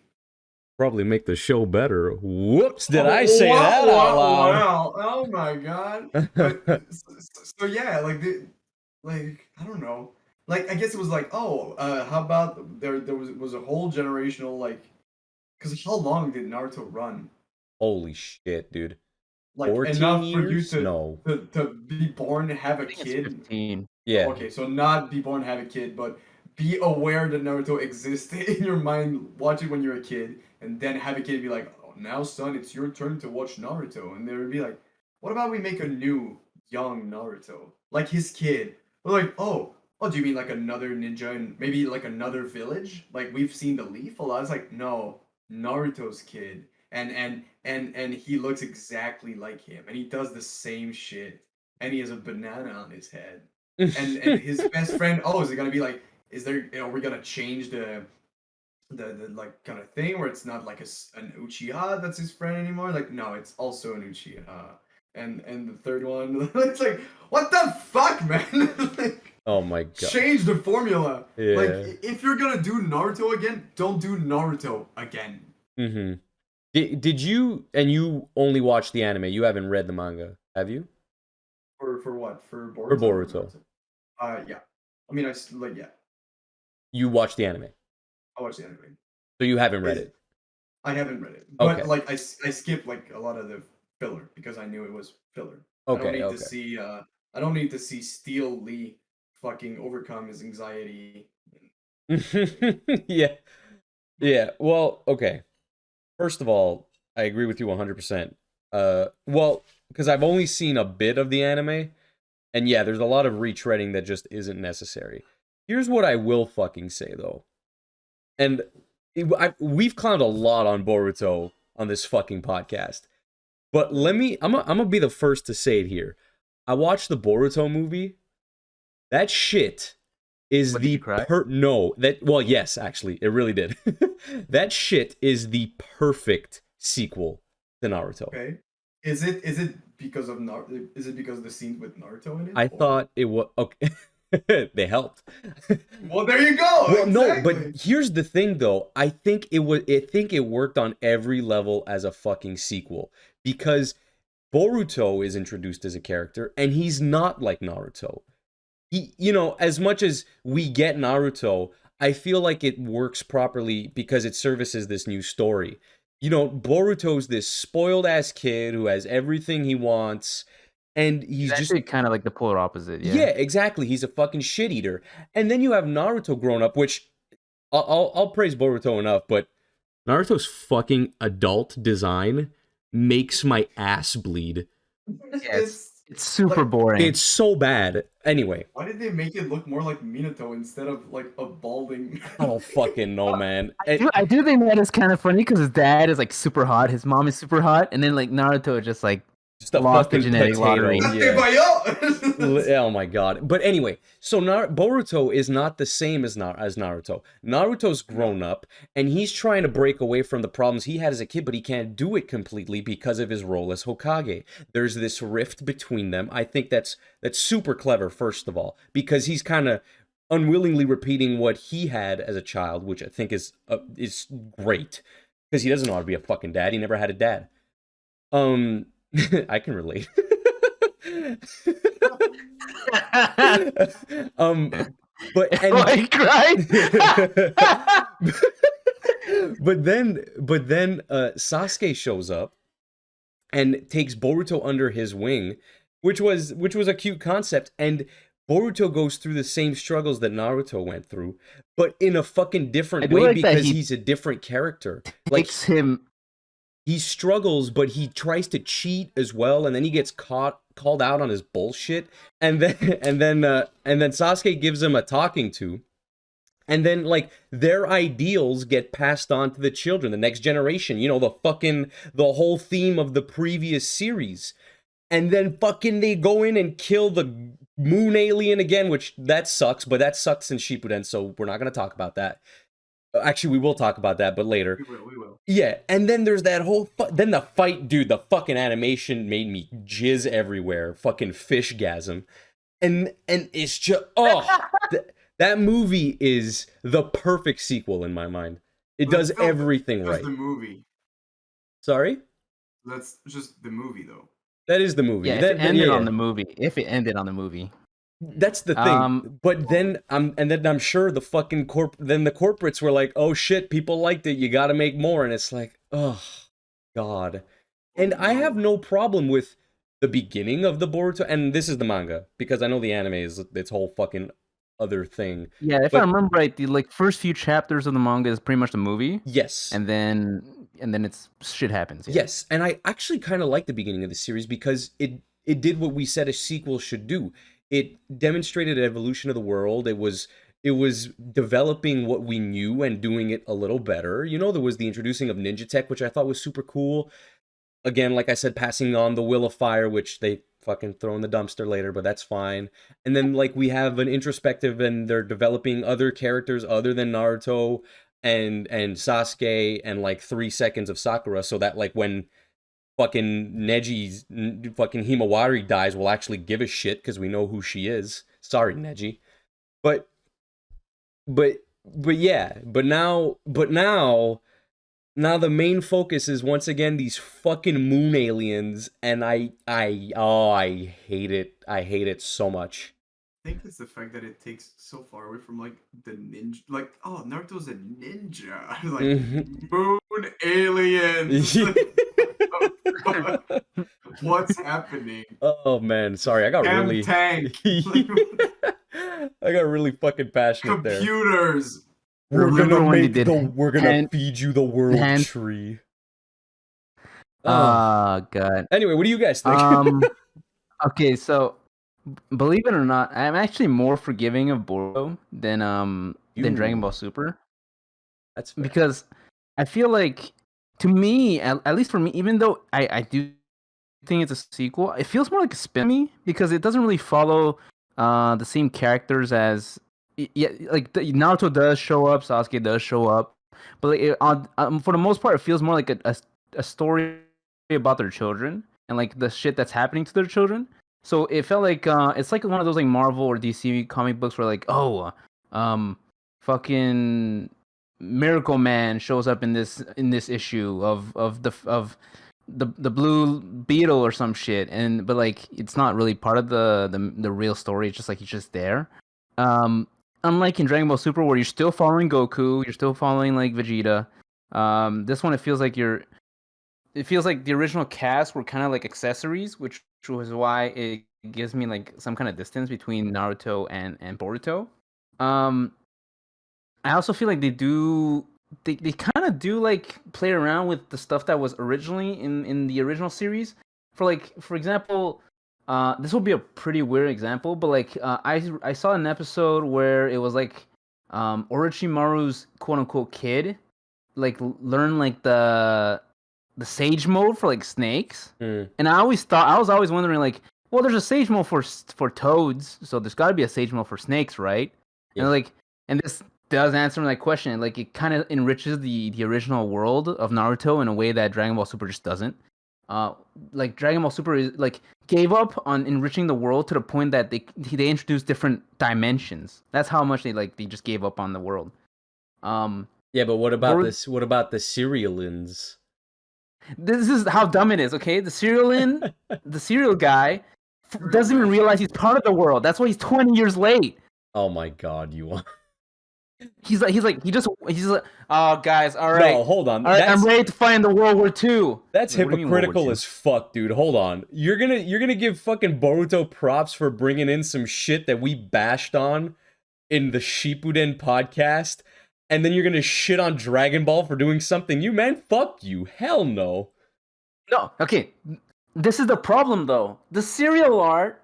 Probably make the show better. Whoops, did I say that out loud? Wow, oh my god. But, so yeah, like I don't know. Like, I guess it was like, oh, how about there was a whole generational, like, because how long did Naruto run? Holy shit, dude. Like 14 enough years? for you No. to be born, have a I think it's kid. 15. Yeah. Okay, so not be born, have a kid, but be aware that Naruto exists in your mind, watch it when you're a kid, and then have a kid be like, oh, now son, it's your turn to watch Naruto. And they would be like, what about we make a new young Naruto? Like his kid. We're like, oh, do you mean like another ninja and maybe like another village? Like we've seen the Leaf a lot. It's like, no, Naruto's kid. And he looks exactly like him, and he does the same shit, and he has a banana on his head, and his best friend. Oh, is it gonna be like? Is there? Are we gonna change the like kind of thing where it's not like an Uchiha that's his friend anymore? Like, no, it's also an Uchiha, and the third one, it's like, what the fuck, man? Like, oh my god. change the formula. Yeah. Like, if you're gonna do Naruto again, don't do Naruto again. Mm-hmm. Did you, and you only watched the anime, you haven't read the manga, have you? For what? For Boruto? For Boruto. Yeah. I mean, yeah. You watched the anime. I watched the anime. So you haven't read it. I haven't read it. But Okay. like I skipped like a lot of the filler because I knew it was filler. Okay. I don't need to see Steel Lee fucking overcome his anxiety. Yeah. Yeah. Well, okay. First of all, I agree with you 100%. Well, because I've only seen a bit of the anime, and yeah, there's a lot of retreading that just isn't necessary. Here's what I will fucking say, though. And we've clowned a lot on Boruto on this fucking podcast. But I'm gonna be the first to say it here. I watched the Boruto movie. That shit is What, the did you cry? well, yes, actually, it really did. That shit is the perfect sequel to Naruto. Okay. Is it because of Naruto? Is it because of the scenes with Naruto in it? I Or... thought it was okay. They helped. Well, there you go. Well, no, but Exactly. here's the thing though. I think it worked on every level as a fucking sequel because Boruto is introduced as a character and he's not like Naruto. As much as we get Naruto, I feel like it works properly because it services this new story. Boruto's this spoiled ass kid who has everything he wants, and He's he's just actually kind of like the polar opposite. yeah, Yeah. exactly. He's a fucking shit eater. And then you have Naruto grown up, which I'll praise Boruto enough, but Naruto's fucking adult design makes my ass bleed. Yeah, it's super boring. It's so bad. Anyway, Why did they make it look more like Minato instead of like a balding? I don't fucking know, man. I do think that is kind of funny because his dad is like super hot, his mom is super hot, and then like Naruto is just like Just a lost the fucking genetic potato. lottery. Yeah. Oh my god. But anyway, so Boruto is not the same as Naruto. Naruto's grown up and he's trying to break away from the problems he had as a kid, but he can't do it completely because of his role as Hokage. There's this rift between them. I think that's super clever, first of all, because he's kind of unwillingly repeating what he had as a child, which I think is great because he doesn't know how to be a fucking dad. He never had a dad. I can relate. But Like, right? but then Sasuke shows up and takes Boruto under his wing, which was a cute concept, and Boruto goes through the same struggles that Naruto went through, but in a fucking different way like that because he he's a different character. Like Takes him. he struggles, but he tries to cheat as well, and then he gets called out on his bullshit, and then Sasuke gives him a talking to, and then like their ideals get passed on to the children, the next generation. The whole theme of the previous series, and then fucking they go in and kill the moon alien again, which that sucks, but that sucks in Shippuden, so we're not gonna talk about that. Actually, we will talk about that, but later. We will. Yeah, and then there's that whole then the fight, dude. The fucking animation made me jizz everywhere, fucking fishgasm, and it's just that movie is the perfect sequel in my mind. It does everything right. The movie. Sorry, That's just the movie, though. that is the movie. Yeah, if it ended on the movie. That's the thing. But then I'm sure the fucking the corporates were like, "Oh shit, people liked it. You got to make more." And it's like, "Oh god." And I have no problem with the beginning of the Boruto, and this is the manga because I know the anime is its whole fucking other thing. Yeah, if I remember right, the like first few chapters of the manga is pretty much the movie. Yes. And then it's shit happens. Yeah. Yes, and I actually kind of like the beginning of the series because it did what we said a sequel should do. It demonstrated an evolution of the world. It was developing what we knew and doing it a little better. There was the introducing of ninja tech, which I thought was super cool. Again, like I said, passing on the will of fire, which they fucking throw in the dumpster later, but that's fine. And then like we have an introspective, and they're developing other characters other than Naruto and Sasuke and like 3 seconds of Sakura, so that like when fucking Neji's fucking Himawari dies, we'll actually give a shit because we know who she is. Sorry, Neji. But yeah, but now the main focus is once again these fucking moon aliens, and I hate it. I hate it so much. I think it's the fact that it takes so far away from like the ninja, like Naruto's a ninja, like moon aliens. What's happening? Oh man, sorry, I got really tank. I got really fucking passionate there. Computers. We're gonna feed you the world tree. Oh god. Anyway, what do you guys think? Okay, so believe it or not, I'm actually more forgiving of Boruto than Dragon Ball Super. That's fair. Because I feel like, to me, at least for me, even though I do think it's a sequel, it feels more like a spin me because it doesn't really follow the same characters as like Naruto does show up, Sasuke does show up, but like for the most part, it feels more like a story about their children. and like the shit that's happening to their children. So it felt like it's like one of those like Marvel or DC comic books where like, oh, fucking Miracle Man shows up in this issue of the Blue Beetle or some shit, and but like it's not really part of the real story. It's just like he's just there. Unlike in Dragon Ball Super, where you're still following Goku, you're still following like Vegeta. This one it feels like the original cast were kind of like accessories, which was why it gives me like some kind of distance between Naruto and Boruto. Um, I also feel like they kind of do like play around with the stuff that was originally in the original series. For example, this will be a pretty weird example, but like I saw an episode where it was like Orochimaru's quote unquote kid like learn like the sage mode for like snakes, and I was always wondering like, well, there's a sage mode for toads, so there's got to be a sage mode for snakes, right? Yeah. And like, and this does answer my question. Like, it kind of enriches the original world of Naruto in a way that Dragon Ball Super just doesn't. Like Dragon Ball Super is like gave up on enriching the world to the point that they introduced different dimensions. That's how much they just gave up on the world. Yeah, but what about this? What about the Cerealins? This is how dumb it is, okay? The cereal guy doesn't even realize he's part of the world. That's why he's 20 years late. Oh my god, you are. He's like, oh guys, all right. No, hold on. All right, I'm ready to fight in the World War II. That's like, hypocritical as fuck, dude. Hold on. You're gonna give fucking Boruto props for bringing in some shit that we bashed on in the Shippuden podcast, and then you're gonna shit on Dragon Ball for doing something you, man? Fuck you. Hell no. No, okay. This is the problem, though. The serial art,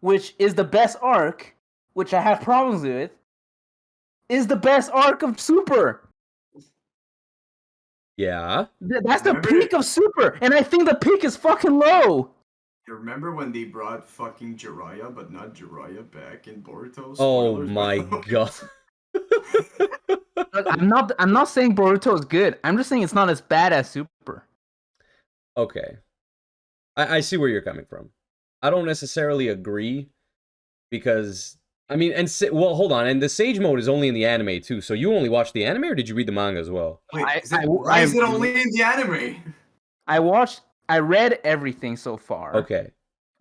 which is the best arc, which I have problems with, is the best arc of Super. Yeah. That's the peak of Super, and I think the peak is fucking low. You remember when they brought fucking Jiraiya, but not Jiraiya, back in Boruto? Oh my god. Look, I'm not saying Boruto is good. I'm just saying it's not as bad as Super. Okay. I see where you're coming from. I don't necessarily agree because I mean, well, hold on, and the Sage mode is only in the anime too. So you only watched the anime, or did you read the manga as well? Wait, why is it only in the anime? I read everything so far. Okay.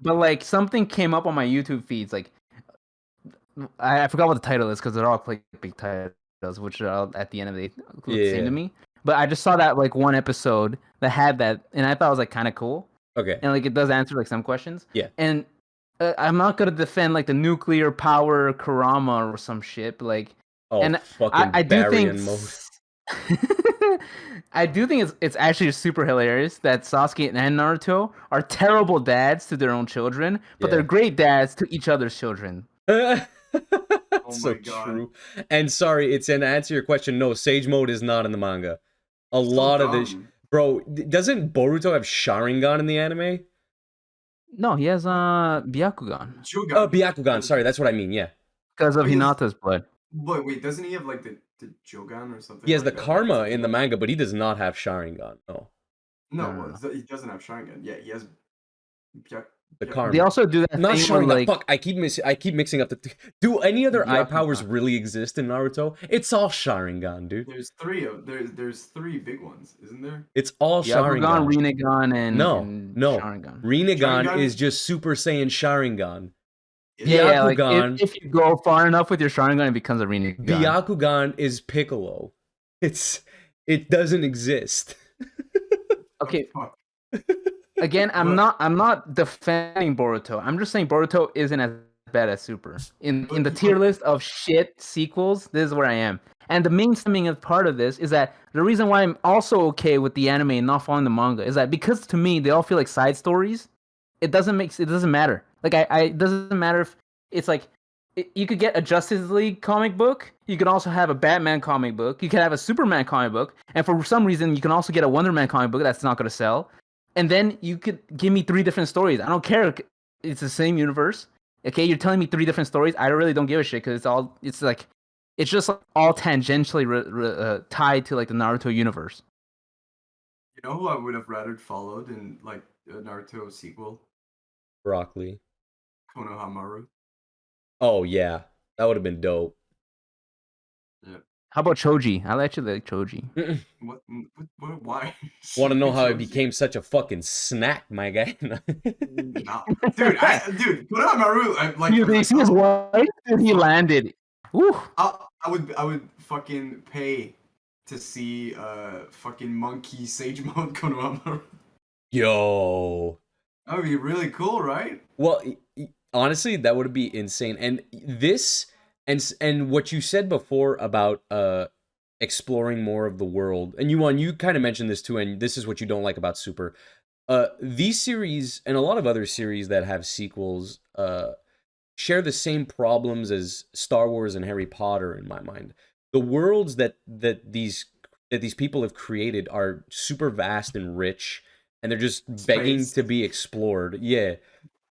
But like something came up on my YouTube feeds, like I forgot what the title is because they're all like big titles, which are at the end of the same to me. But I just saw that like one episode that had that, and I thought it was like kind of cool. Okay. And like it does answer like some questions. Yeah. And I'm not gonna defend like the nuclear power Kurama or some shit, but like, and fucking I do think mode. I do think it's actually super hilarious that Sasuke and Naruto are terrible dads to their own children, but they're great dads to each other's children. Oh so true. And sorry, it's an answer your question. No, Sage mode is not in the manga. A lot of this, bro. Doesn't Boruto have Sharingan in the anime? No, he has Byakugan. Oh, Byakugan. Sorry, that's what I mean. Yeah. Because of Hinata's blood. Wait, doesn't he have like the Jogan or something? He has the Karma in the manga, but he does not have Sharingan. No, he doesn't have Sharingan. Yeah, he has the Karma. They also do that. Not thing Sharingan. Like... Fuck, I keep mixing up the. Do any other eye powers really exist in Naruto? It's all Sharingan, dude. There's three big ones, isn't there? It's all Sharingan. Rinnegan, and no. Sharingan. Rinnegan is just Super Saiyan Sharingan. Yeah, like if you go far enough with your Sharingan, it becomes a Rinnegan. Byakugan is Piccolo. It doesn't exist. Okay. Again, I'm not defending Boruto. I'm just saying Boruto isn't as bad as Super. In the tier list of shit sequels, this is where I am. And the main part of this is that the reason why I'm also okay with the anime and not following the manga is that because to me they all feel like side stories. It doesn't matter. Like it doesn't matter if it's like you could get a Justice League comic book. You could also have a Batman comic book. You could have a Superman comic book, and for some reason you can also get a Wonder Man comic book that's not going to sell. And then you could give me 3 different stories. I don't care. It's the same universe. Okay, you're telling me 3 different stories. I really don't give a shit because it's just like all tangentially tied to like the Naruto universe. You know who I would have rather followed in like Naruto sequel, Broccoli. Konohamaru. Oh yeah, that would have been dope. Yeah. How about Choji? I actually like Choji. What? Why? Want to know how it Choji? became such a fucking snack, my guy? Nah, dude, Konohamaru. I like. Dude, I was they like, see his oh, wife and he landed. Woo. I would fucking pay to see fucking monkey sage mode Konohamaru. Yo. That would be really cool, right? Well, honestly, that would be insane. And this and what you said before about exploring more of the world. And you kind of mentioned this too, and this is what you don't like about Super. These series and a lot of other series that have sequels share the same problems as Star Wars and Harry Potter in my mind. The worlds that these people have created are super vast and rich, and they're just begging Space. to be explored. Yeah,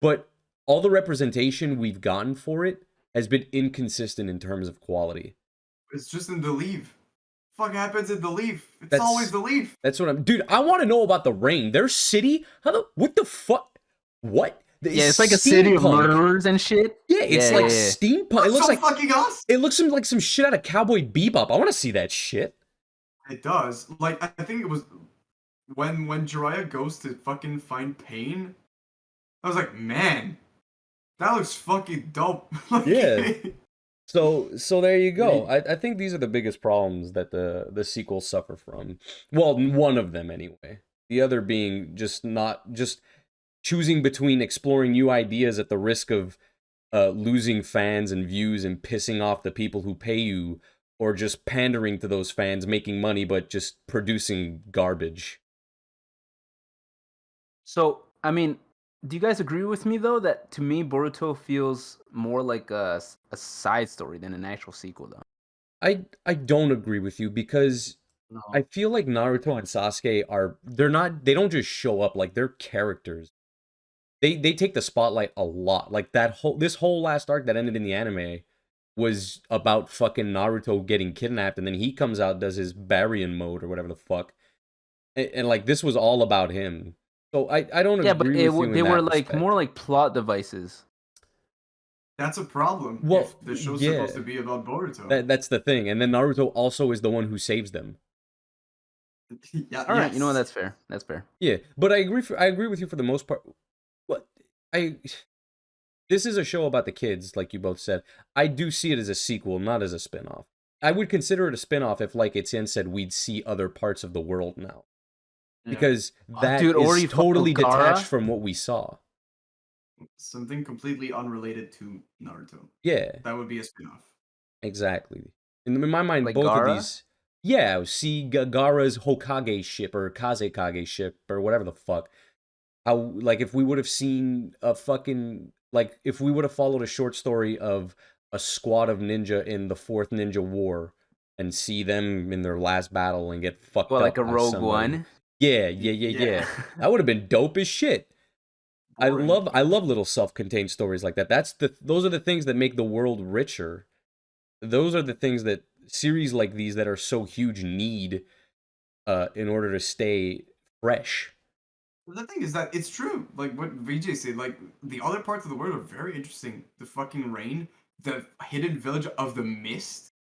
but all the representation we've gotten for it has been inconsistent in terms of quality. It's just in the leaf. Fuck happens in the leaf. It's That's always the leaf. that's what I'm, dude. I want to know about the Rain. Their city. What the fuck? What? Yeah, it's like a city of murderers and shit. Yeah, it's like steampunk. It looks so like fucking awesome. It looks like some shit out of Cowboy Bebop. I want to see that shit. It does. Like, I think it was when Jiraiya goes to fucking find Pain. I was like, man, that looks fucking dope. Like, Yeah. So there you go. I think these are the biggest problems that the sequels suffer from. Well, one of them anyway. The other being just choosing between exploring new ideas at the risk of losing fans and views and pissing off the people who pay you, or just pandering to those fans, making money but just producing garbage. So, I mean, do you guys agree with me though that to me Boruto feels more like a side story than an actual sequel though? I don't agree with you because No. I feel like Naruto and Sasuke they don't just show up, like they're characters. They take the spotlight a lot. Like this whole last arc that ended in the anime was about fucking Naruto getting kidnapped, and then he comes out, does his Baryon mode or whatever the fuck. And like this was all about him. So I don't agree with you in they that were like respect. more like plot devices. that's a problem. Well, if the show's yeah. supposed to be about Boruto. That's the thing. And then Naruto also is the one who saves them. Yeah, All right, you know what? yes. That's fair. That's fair. Yeah, but I agree with you for the most part. What this is a show about the kids, like you both said. I do see it as a sequel, not as a spin-off. I would consider it a spin-off if, like Etienne said, we'd see other parts of the world now. Yeah. Because that dude, or is you follow totally Gaara? detached from what we saw. Something completely unrelated to Naruto. Yeah, That would be a spin-off. exactly. In my mind, Like both Gaara? of these... Yeah, see Gaara's Hokage ship or Kazekage ship or whatever the fuck. How, like, if we would have seen a fucking... Like, if we would have followed a short story of a squad of ninja in the Fourth Ninja War and see them in their last battle and get fucked Well, up like a by Rogue somebody. One. Yeah. That would have been dope as shit. Boring. I love little self-contained stories like that. Those are the things that make the world richer. Those are the things that series like these that are so huge need in order to stay fresh. The thing is that it's true. Like what VJ said, like the other parts of the world are very interesting. The fucking rain, the hidden village of the mist,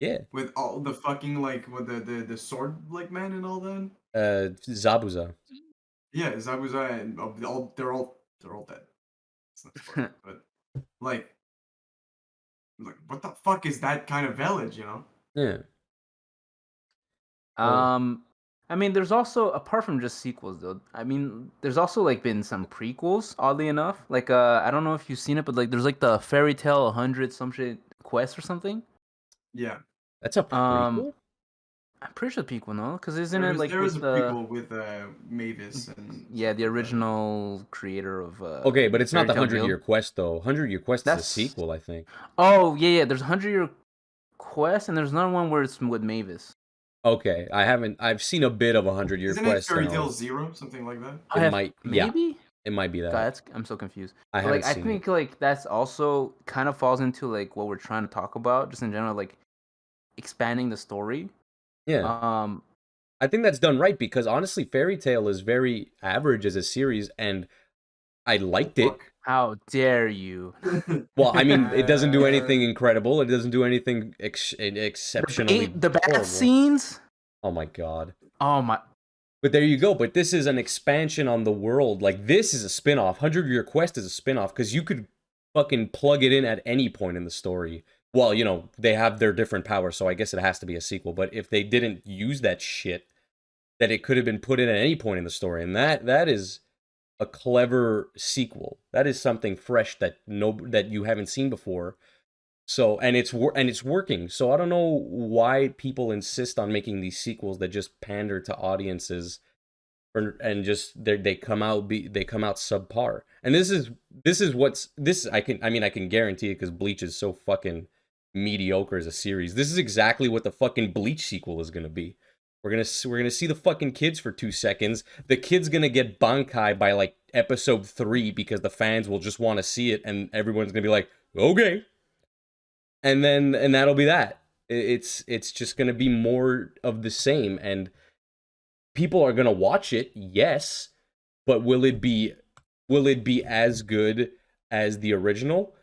Yeah. with all the fucking like with the sword like man and all that. Zabuza. Yeah, Zabuza and they're all dead. It's not spoiler, but like what the fuck is that kind of village, you know? Yeah. I mean, there's also, apart from just sequels though, I mean, there's also like been some prequels, oddly enough. Like I don't know if you've seen it, but like there's like the Fairy Tale 100 some shit quest or something. Yeah. That's a prequel? I'm pretty sure prequel, no? Because isn't There it is, like there is a with prequel with Mavis and yeah, the original creator of Okay, but it's not the Fairy Tail 100-year Guild? quest though. 100-year quest That's- is a sequel, I think. Oh yeah, there's a 100-year quest, and there's another one where it's with Mavis. Okay, I've seen a bit of 100-year Isn't quest. it Fairy Tale Zero, something like that? Maybe. It might be that. God, I'm so confused. I But, haven't like I seen think like that's also kind of falls into like what we're trying to talk about, just in general, like expanding the story. Yeah. I think that's done right because honestly, Fairy Tail is very average as a series, and I liked it. Fuck. How dare you? Well, I mean, it doesn't do anything incredible. It doesn't do anything exceptionally The bath horrible. scenes. Oh my god. Oh my. But there you go. But this is an expansion on the world. Like, this is a spin-off. 100 Year Quest is a spin-off because you could fucking plug it in at any point in the story. Well, you know, they have their different powers, so I guess it has to be a sequel. But if they didn't use that shit, that it could have been put in at any point in the story. And that is a clever sequel. That is something fresh that you haven't seen before. So and it's working. So I don't know why people insist on making these sequels that just pander to audiences, and just they come out subpar. And this is what's this I can guarantee it because Bleach is so fucking mediocre as a series. This is exactly what the fucking Bleach sequel is gonna be. We're gonna see the fucking kids for 2 seconds. The kid's gonna get bankai by like episode 3 because the fans will just want to see it, and everyone's gonna be like, okay. And that'll be that. It's just gonna be more of the same, and people are gonna watch it, yes, but will it be as good as the original?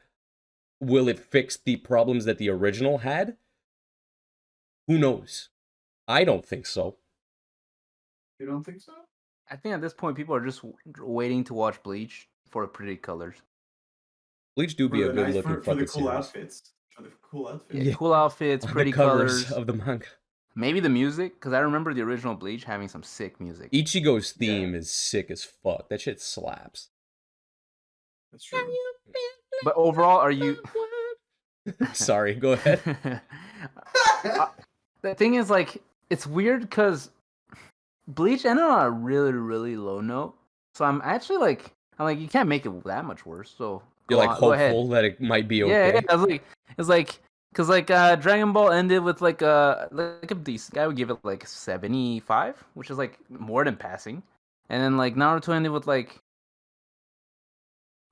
Will it fix the problems that the original had? Who knows? I don't think so. You don't think so? I think at this point people are just waiting to watch Bleach for pretty colors. Bleach do be a good looking for fucking the cool series. outfits. For the cool outfits. Yeah, cool outfits, pretty the covers colors of the manga. Maybe the music, because I remember the original Bleach having some sick music. Ichigo's theme is sick as fuck. That shit slaps. That's true. But overall, are you? Sorry, go ahead. The thing is, like, it's weird because Bleach ended on a really, really low note. So I'm like, you can't make it that much worse. So you're like hopeful that it might be okay. Yeah. Because Dragon Ball ended with like a decent guy would give it like 75, which is like more than passing. And then like Naruto ended with like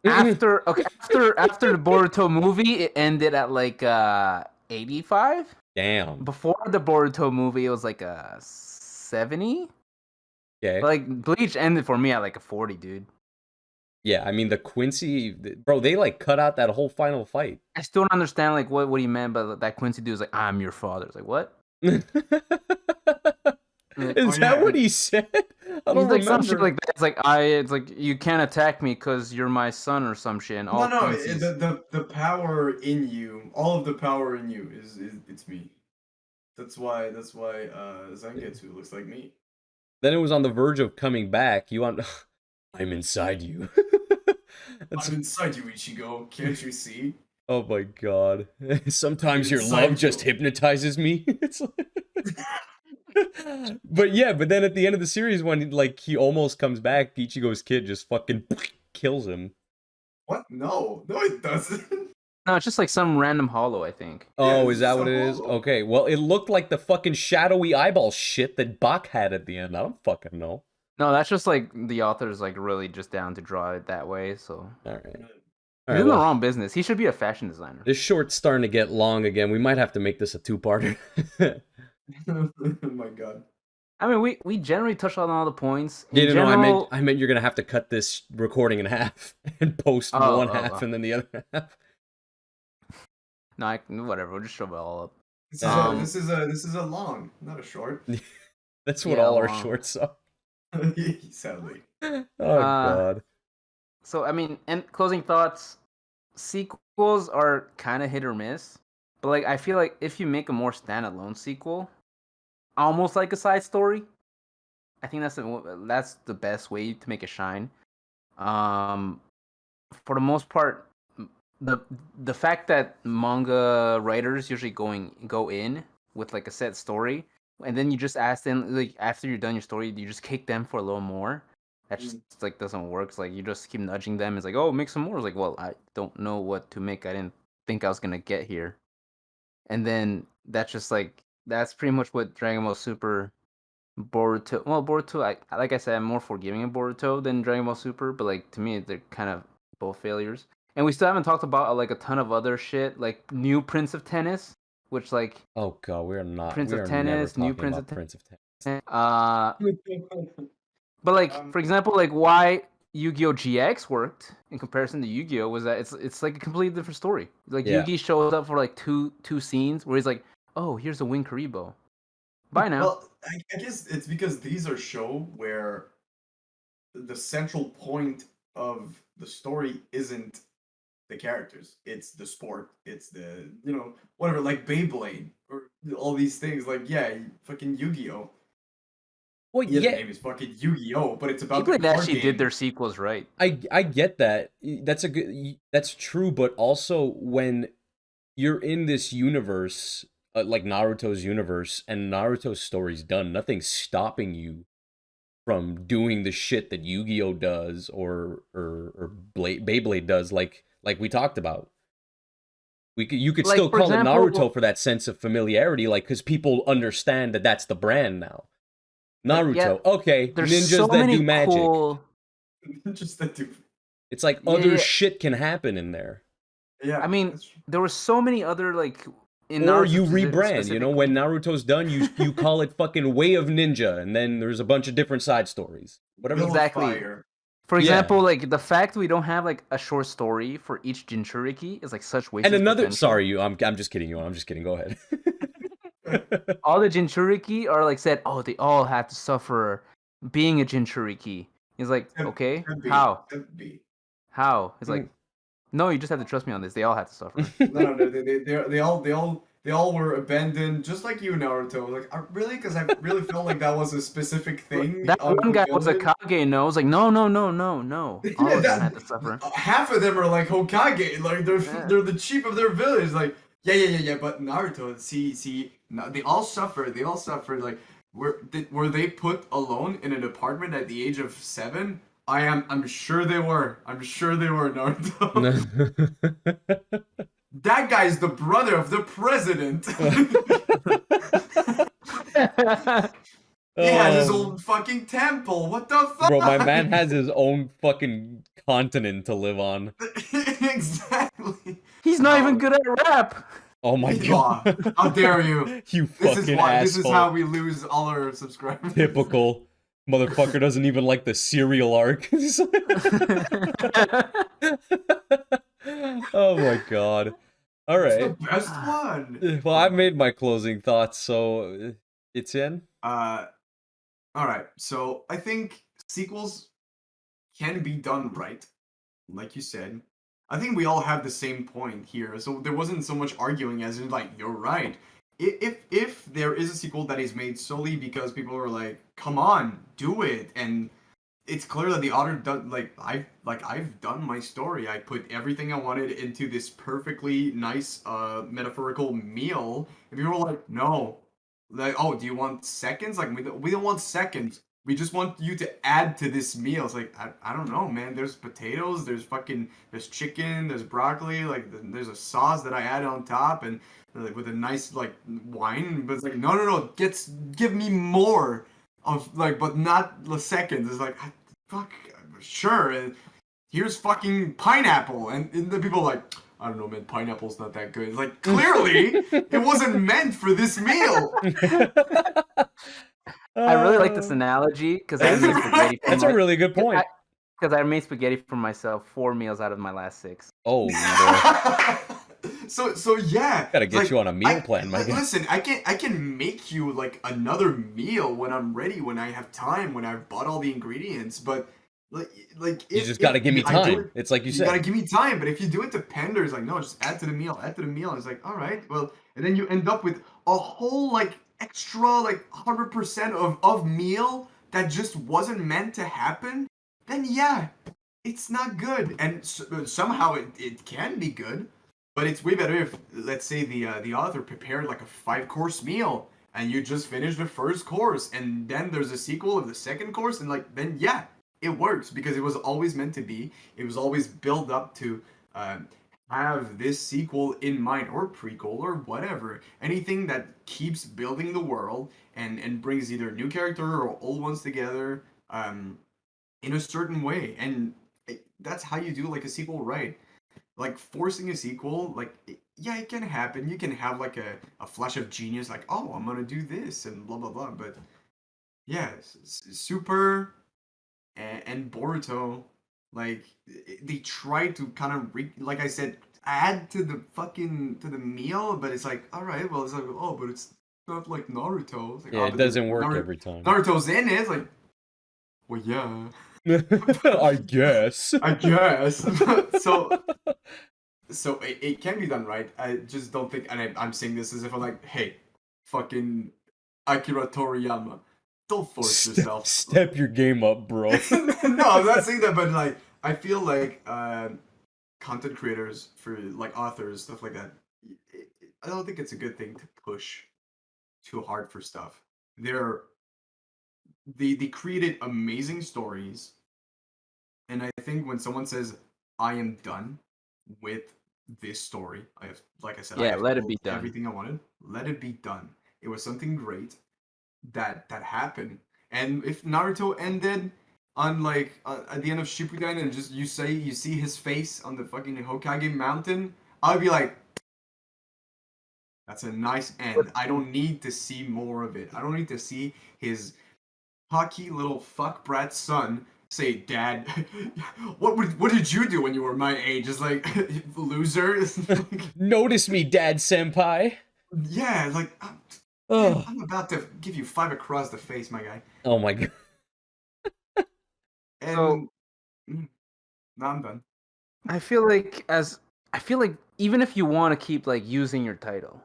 after the Boruto movie, it ended at like 85. Damn. Before the Boruto movie, it was like a 70. Okay. But like Bleach ended for me at like a 40, dude. Yeah, I mean the Quincy, bro, they like cut out that whole final fight. I still don't understand like what he meant by that Quincy dude is like, I'm your father. It's like, what? Is that what he said? I don't remember. Some shit like that. It's like you can't attack me because you're my son or some shit. And all the power in you, all of the power in you is it's me. That's why Zangetsu looks like me. Then it was on the verge of coming back. I'm inside you. I'm inside you, Ichigo. Can't you see? Oh my god. Sometimes your love just hypnotizes me. It's like... but then at the end of the series, when like he almost comes back, Ichigo's kid just fucking kills him. What? No, it doesn't. No, it's just like some random hollow, I think. Oh, Yeah, is that what it is? Okay, well, it looked like the fucking shadowy eyeball shit that Bach had at the end. I don't fucking know. No, that's just like the author's like really just down to draw it that way. So all right. He's in the wrong business. He should be a fashion designer. This short's starting to get long again. We might have to make this a 2-parter. Oh my god. I mean, we generally touched on all the points. No, I meant you're gonna have to cut this recording in half and post one half and then the other half. No, whatever. We'll just shove it all up. This is a long, not a short. That's what all our shorts are. Sadly. Oh god. So I mean, and closing thoughts. Sequels are kind of hit or miss, but like I feel like if you make a more standalone sequel, almost like a side story, I think that's the best way to make it shine. For the most part, the fact that manga writers usually go in with like a set story, and then you just ask them like after you're done your story, you just kick them for a little more. That just like doesn't work. It's like you just keep nudging them. It's like, oh, make some more. It's like, well, I don't know what to make. I didn't think I was gonna get here. And then that's just like that's pretty much what Dragon Ball Super, Boruto. Well, Boruto, like I said, I'm more forgiving of Boruto than Dragon Ball Super. But like to me, they're kind of both failures. And we still haven't talked about like a ton of other shit, like new Prince of Tennis, which like oh god, we're not Prince of Tennis, new Prince of Tennis. Uh, but like for example, like why Yu-Gi-Oh! GX worked in comparison to Yu-Gi-Oh! Was that it's like a completely different story. Like Yeah. Yugi shows up for like two scenes where he's like, oh, here's a Win Karibo. Bye now. Well, I guess it's because these are show where the central point of the story isn't the characters. It's the sport. It's the, whatever, like Beyblade or all these things. Like, yeah, fucking Yu-Gi-Oh! Well, Yeah, the yeah, name is fucking Yu-Gi-Oh! But it's about the Beyblade card actually did game. their sequels right. I get that. That's true, but also when you're in this universe, like Naruto's universe, and Naruto's story's done, nothing's stopping you from doing the shit that Yu-Gi-Oh does or Beyblade does, like we talked about. You could Like still for call it example, Naruto for that sense of familiarity, like because people understand that that's the brand now. like yeah, Naruto, okay, there's so ninjas that do many magic. cool. Just that dude. It's like Yeah, other yeah. shit can happen in there. I Yeah, mean, that's true. there were so many other like in Or Naruto you rebrand, when specifically. Naruto's done, you call it fucking Way of Ninja, and then there's a bunch of different side stories. Whatever. Will of Exactly. Fire. For Yeah. example, like the fact we don't have like a short story for each Jinchuriki is like such And wasted another, potential. sorry, I'm just kidding you. I'm just kidding. Go ahead. All the Jinchuriki are like said, oh, they all have to suffer being a Jinchuriki. He's like, okay, Could be. how? Could be. How? He's like, no, you just have to trust me on this. They all have to suffer. No, they all were abandoned, just like you, Naruto. Like, really? Because I really felt like that was a specific thing That of one the guy was a villain. Kage, no. I was like, no, no, no, no, no. All Yeah, of them had to suffer. half of them are like Hokage, like Yeah. they're the chief of their village. Like, yeah. But Naruto, see, no, they all suffer. They all suffer. Like, were they put alone in an apartment at the age of 7? I'm sure they were. I'm sure they were, Naruto. That guy's the brother of the president. He has his own fucking temple. What the fuck? Bro, my man has his own fucking continent to live on. Exactly. He's not even good at rap. Oh my god. How dare you? You This is fucking why. asshole. This is how we lose all our subscribers. Typical. Motherfucker doesn't even like the serial arc. Oh my god. All It's right. the best one. Well, I made my closing thoughts, so it's in. All right. So I think sequels can be done right, like you said. I think we all have the same point here, so there wasn't so much arguing as in like you're right. If there is a sequel that is made solely because people are like, come on, do it, and it's clear that the author done I've done my story. I put everything I wanted into this perfectly nice metaphorical meal. And people were like, no, like, oh, do you want seconds? Like, we don't want seconds. We just want you to add to this meal. It's like, I don't know, man. There's potatoes, there's chicken, there's broccoli, like, there's a sauce that I add on top, and like, with a nice, like, wine. But it's like, no, give me more of, like, but not the seconds. It's like, fuck, sure. And here's fucking pineapple. And the people are like, I don't know, man, pineapple's not that good. It's like, clearly, it wasn't meant for this meal. I really like this analogy because I made spaghetti. That's a really good point. Because I made spaghetti for myself 4 meals out of my last 6. Oh, boy. So yeah. Gotta get you on a meal plan, my guy. Listen, I can make you like another meal when I'm ready, when I have time, when I've bought all the ingredients. But like You just gotta give me time. It's like you said. You gotta give me time. But if you do it to Pender, it's like, no, just add to the meal, add to the meal. And it's like, all right, well, and then you end up with a whole like extra like 100% of meal that just wasn't meant to happen. Then yeah, it's not good. And somehow it can be good. But it's way better if, let's say, the author prepared like a 5-course meal, and you just finish the first course, and then there's a sequel of the second course, and like then yeah, it works because it was always meant to be. It was always built up to have this sequel in mind, or prequel, or whatever. Anything that keeps building the world and brings either new character or old ones together in a certain way, and that's how you do like a sequel right. Like forcing a sequel, like yeah, it can happen. You can have like a flash of genius, like, oh, I'm gonna do this and blah blah blah. But yeah, Super and Boruto, like they try to kind of like I said, add to the fucking to the meal, but it's like, all right, well, it's like, oh, but it's not like Naruto. It's like, Yeah, oh, it but there's doesn't work every time. Naruto's in it. It's like, well, yeah, I guess. I guess. so it can be done right. I just don't think, and I'm saying this as if I'm like, hey, fucking Akira Toriyama, don't force yourself. Step your game up, bro. No, I'm not saying that, but like I feel like content creators for like authors stuff like that. I don't think it's a good thing to push too hard for stuff. They're they created amazing stories, and I think when someone says I am done with this story, I have, like I said, I Yeah, have let it told be done. everything I wanted. Let it be done. It was something great that happened. And if Naruto ended on like at the end of Shippuden and just you see his face on the fucking Hokage mountain, I'd be like, that's a nice But end. I don't need to see more of it. I don't need to see his hockey little fuck brat son say, "Dad, what did you do when you were my age?" It's like loser. Notice me, Dad Senpai. Yeah, like Oh, I'm about to give you five across the face, my guy. oh my god. so And now I'm done. I feel like even if you want to keep like using your title,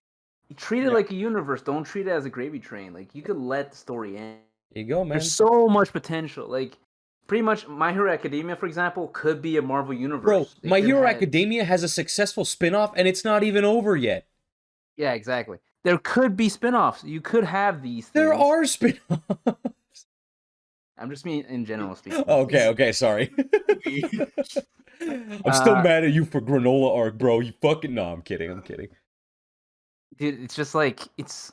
treat it Yeah. like a universe. Don't treat it as a gravy train. Like you could let the story end. Here you go, There's man. so much potential. Like pretty much My Hero Academia, for example, could be a Marvel Bro, universe. They My could Hero have Academia has a successful spin-off and it's not even over yet. Yeah, exactly. There could be spin-offs. You could have these There things. are spin-offs. I'm just mean in general speaking. Okay, sorry. I'm still Uh, mad at you for granola arc, bro. You fucking I'm kidding. dude, it's just like it's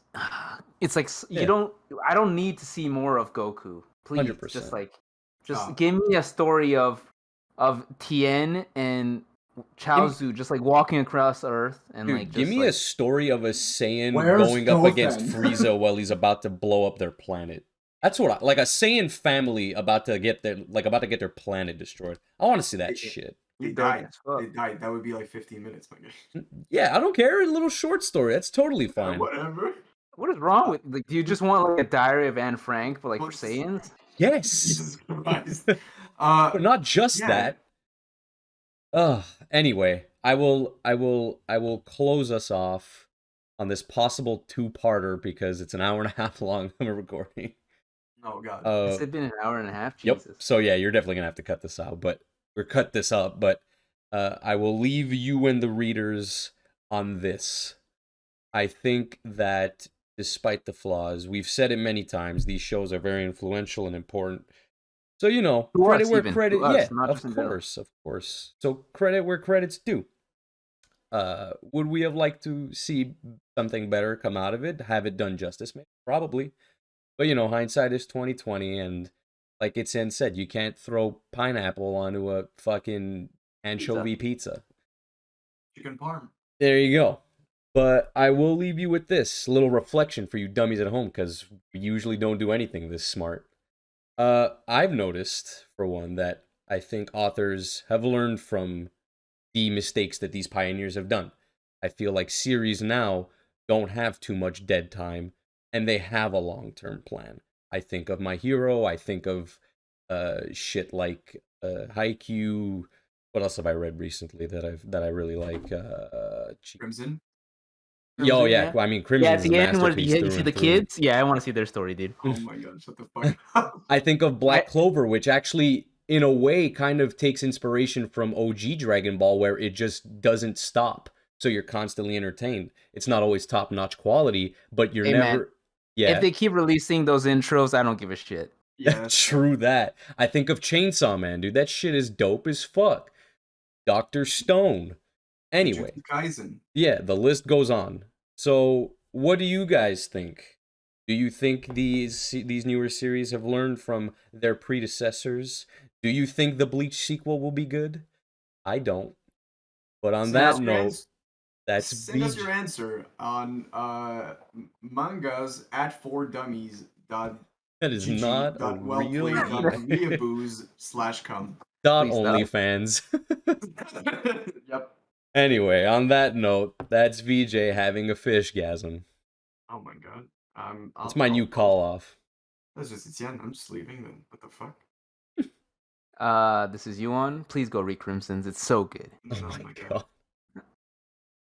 like you Yeah, don't. I don't need to see more of Goku. Please, just 100%. like, just Oh, give me a story of Tien and Chaozu just like walking across Earth and like Dude, give just me a like story of a Saiyan where's going up against Goten? Frieza while he's about to blow up their planet. That's what like a Saiyan family about to get their planet destroyed. I want to see that It- it- shit. They dark died. as fuck. They died. That would be like 15 minutes, my guy. Yeah, I don't care. A little short story. That's totally fine. Whatever. What is wrong with like? Do you just want like a Diary of Anne Frank, but like for What's Saiyans? Yes. Jesus Christ? But not just Yeah. that. Anyway, I will close us off on this possible two-parter because it's an hour and a half long of a recording. Oh God. Has Uh, it been an hour and a half? yep. Jesus. So yeah, you're definitely gonna have to cut this out, or cut this up. But I will leave you and the readers on this. I think that despite the flaws, we've said it many times, these shows are very influential and important. So, To credit us, where even to credit, us, yeah, not just of in general. course, of course. So, credit where credit's due. Would we have liked to see something better come out of it? Have it done justice? Maybe, probably. But, hindsight is 2020, and like Itzen said, you can't throw pineapple onto a fucking anchovy pizza. Chicken parm. There you go. But I will leave you with this little reflection for you dummies at home, because we usually don't do anything this smart. I've noticed, for one, that I think authors have learned from the mistakes that these pioneers have done. I feel like series now don't have too much dead time, and they have a long-term plan. I think of My Hero. I think of shit like Haikyuu. What else have I read recently that I really like? Crimson. Oh Crimson, yeah, yeah. I mean Yeah, Crimson at is a the end where masterpiece you through see and the through. kids, yeah, I want to see their story, dude. Oh my God! Shut the fuck up. I think of I Black Clover, which actually, in a way, kind of takes inspiration from OG Dragon Ball, where it just doesn't stop. So you're constantly entertained. It's not always top notch quality, but you're Hey man, never. if Yeah, they keep releasing those intros, I don't give a shit. Yeah, that's fair. true that. I think of Chainsaw Man, dude. That shit is dope as fuck. Dr. Stone. Anyway, Jujutsu Kaisen. yeah, the list goes on. So, what do you guys think? Do you think these newer series have learned from their predecessors? Do you think the Bleach sequel will be good? I don't. But on Send that us your note, ans- that's Send us BG. your answer on mangas at 4dummies. That is not a real email. GG.wellplayed.weeaboos/com. Dot Please stop. OnlyFans. Yep. Anyway, on that note, that's VJ having a fishgasm. Oh my god. It's my new call off. That's just it's I'm just leaving then. What the fuck? This is you on. Please go read Crimson's. It's so good. Oh my god.